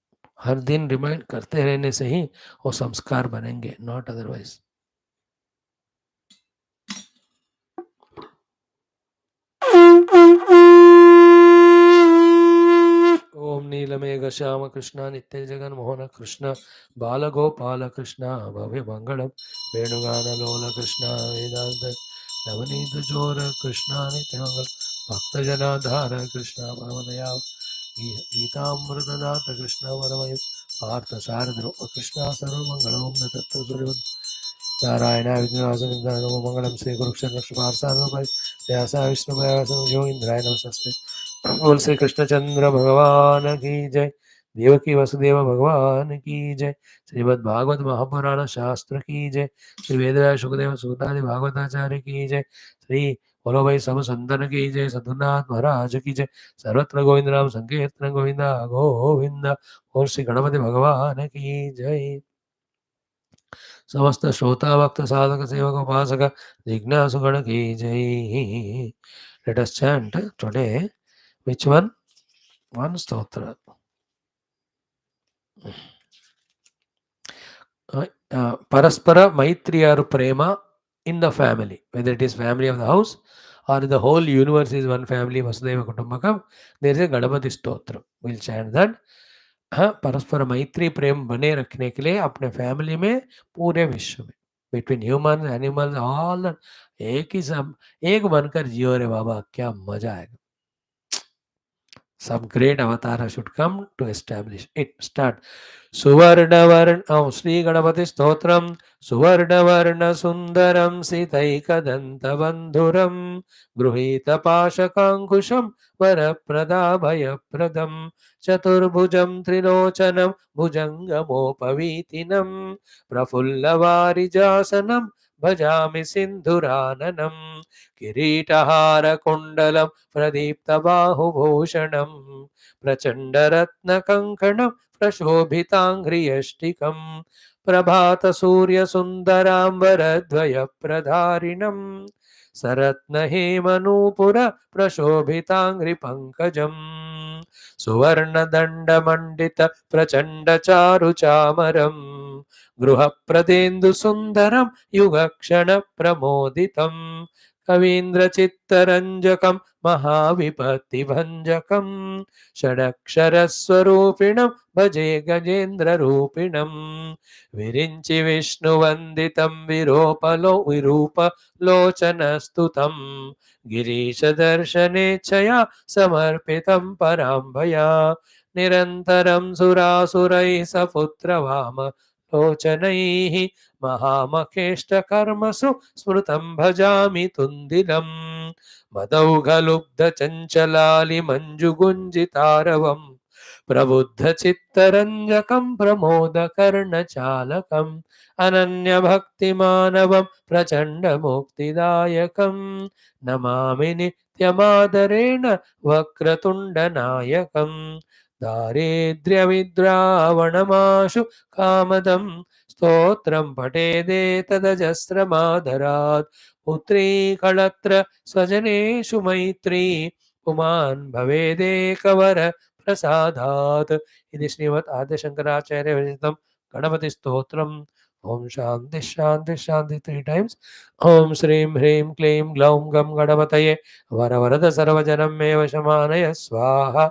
हर दिन रिमाइंड करते रहने से ही वो संस्कार बनेंगे, नॉट अदरवाइज. ओम नीलमेघ श्याम कृष्ण नित्य जगन मोहन कृष्ण बालगोपाल कृष्ण भव्य मंगलम वेणुगान लोल कृष्ण वेदांत नवनीत जोर कृष्ण नित्य मंगल भक्त जनाधार कृष्ण परमदया गीतामृतदात कृष्ण वरमय पार्थ सारद्रुप कृष्ण सर्वमंगल ओम तत्व सूर्य नारायण विघ्नाशनो मंगलम श्री कुरुक्षेत्र व्यासा विष्णु योगींद्राय नमस्ते. बोल श्री कृष्णचंद्र भगवान की जय. देवकी वसुदेव भगवान की जय. श्रीमद् भागवत महापुराण शास्त्र की जय. श्री वेदव्यास शुकदेव सूतादि भागवताचार्य की जय. श्री बोलो भाई सब संतन की जय. सद्गुरुनाथ महाराज की जय. सर्वत्र गोविंद नाम संकीर्तन गोविंदा गोविंदा. और श्री गणपति भगवान की जय. समस्त श्रोता भक्त साधक सेवक उपासक जिज्ञासु गण की जय. Let us chant today. Which one? One stotra. Paraspara Maitri or Prema in the family, whether it is family of the house or the whole universe is one family, Vasudeva Kutumbakam, there is a Ganapati Stotra. We'll chant that. परस्पर मैत्री प्रेम बने रखने के लिए अपने family में पूरे विश्व में बिटवीन ह्यूमन एनिमल्स ऑल एक ही सब एक बनकर जियो रे बाबा क्या मजा आएगा. Some great avatar should come to establish it. Start. Suvarnavarna, Sri Ganapati Stotram, Suvarnavarna Sundaram Sitaikadanta Bandhuram, Gruhita Pashakankusham, Varapradabhaya Pradam, Chaturbhujam Trilochanam, Bhujangamopavitinam, Prafullavarijasanam, Bhajami Sindhurananam, Kiritahara प्रदीप्तबाहुभूषणं प्रचण्डरत्नकङ्कणं प्रशोभिताङ्घ्रियष्टिकं प्रभातसूर्यसुन्दराम्बरद्वयप्रधारिणं सरत्नहेमनूपुर प्रशोभिताङ्घ्रिपङ्कजं सुवर्णदण्डमण्डित प्रचण्डचारुचामरं गृहप्रदेन्दुसुन्दरं युगक्षणप्रमोदितं कवीन्द्रचित्तरञ्जकं महाविपत्तिभञ्जकं षडक्षरस्वरूपिणं भजे गजेन्द्ररूपिणं विरिञ्चि विष्णुवन्दितं विरूपलोचनस्तुतं गिरीशदर्शनेच्छया समर्पितं पराम्भया निरन्तरं सुरासुरैः सपुत्रवाम लोचनैः महामखेष्टकर्मसु स्मृतं भजामि तुन्दिलम् मदौघलुब्धचञ्चलालिमञ्जुगुञ्जितारवं प्रबुद्धचित्तरञ्जकं प्रमोदकर्णचालकम् अनन्यभक्तिमानवं प्रचण्डमुक्तिदायकं नमामि नित्यमादरेण वक्रतुण्डनायकं दारिद्र्यविद्रावणमाशु कामदं स्तोत्रं पठेदेतदजस्रमादरात् पुत्री कळत्र स्वजनेषु मैत्री पुमान् भवेदेकवर प्रसादात्. इति श्रीमद् आद्यशङ्कराचार्य विरचितं गणपति स्तोत्रम्. ओम शांति शांति शांति 3 times. ओम श्रीं ह्रीं क्लीं ग्लौं गं गणपतये वरवरद सर्वजनं मे वशमानय स्वाहा.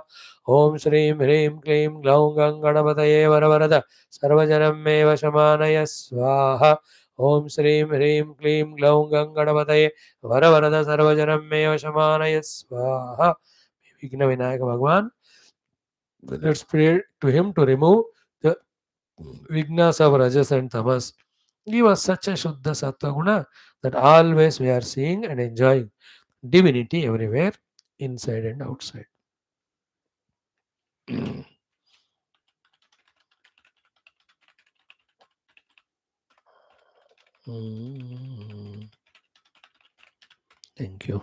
ओम श्रीं ह्रीं क्लीं ग्लौं गं गणपतये वरवरद सर्वजनं मे वशमानय स्वाहा. ओम श्रीं ह्रीं क्लीं ग्लौं गं गणपतये वरवरद सर्वजनं मे वशमानय स्वाहा. विघ्न विनायक भगवान, let's pray to him to remove the vignas of rajas and tamas. Give us such a Shuddha Sattva Guna that always we are seeing and enjoying divinity everywhere, inside and outside. Thank you.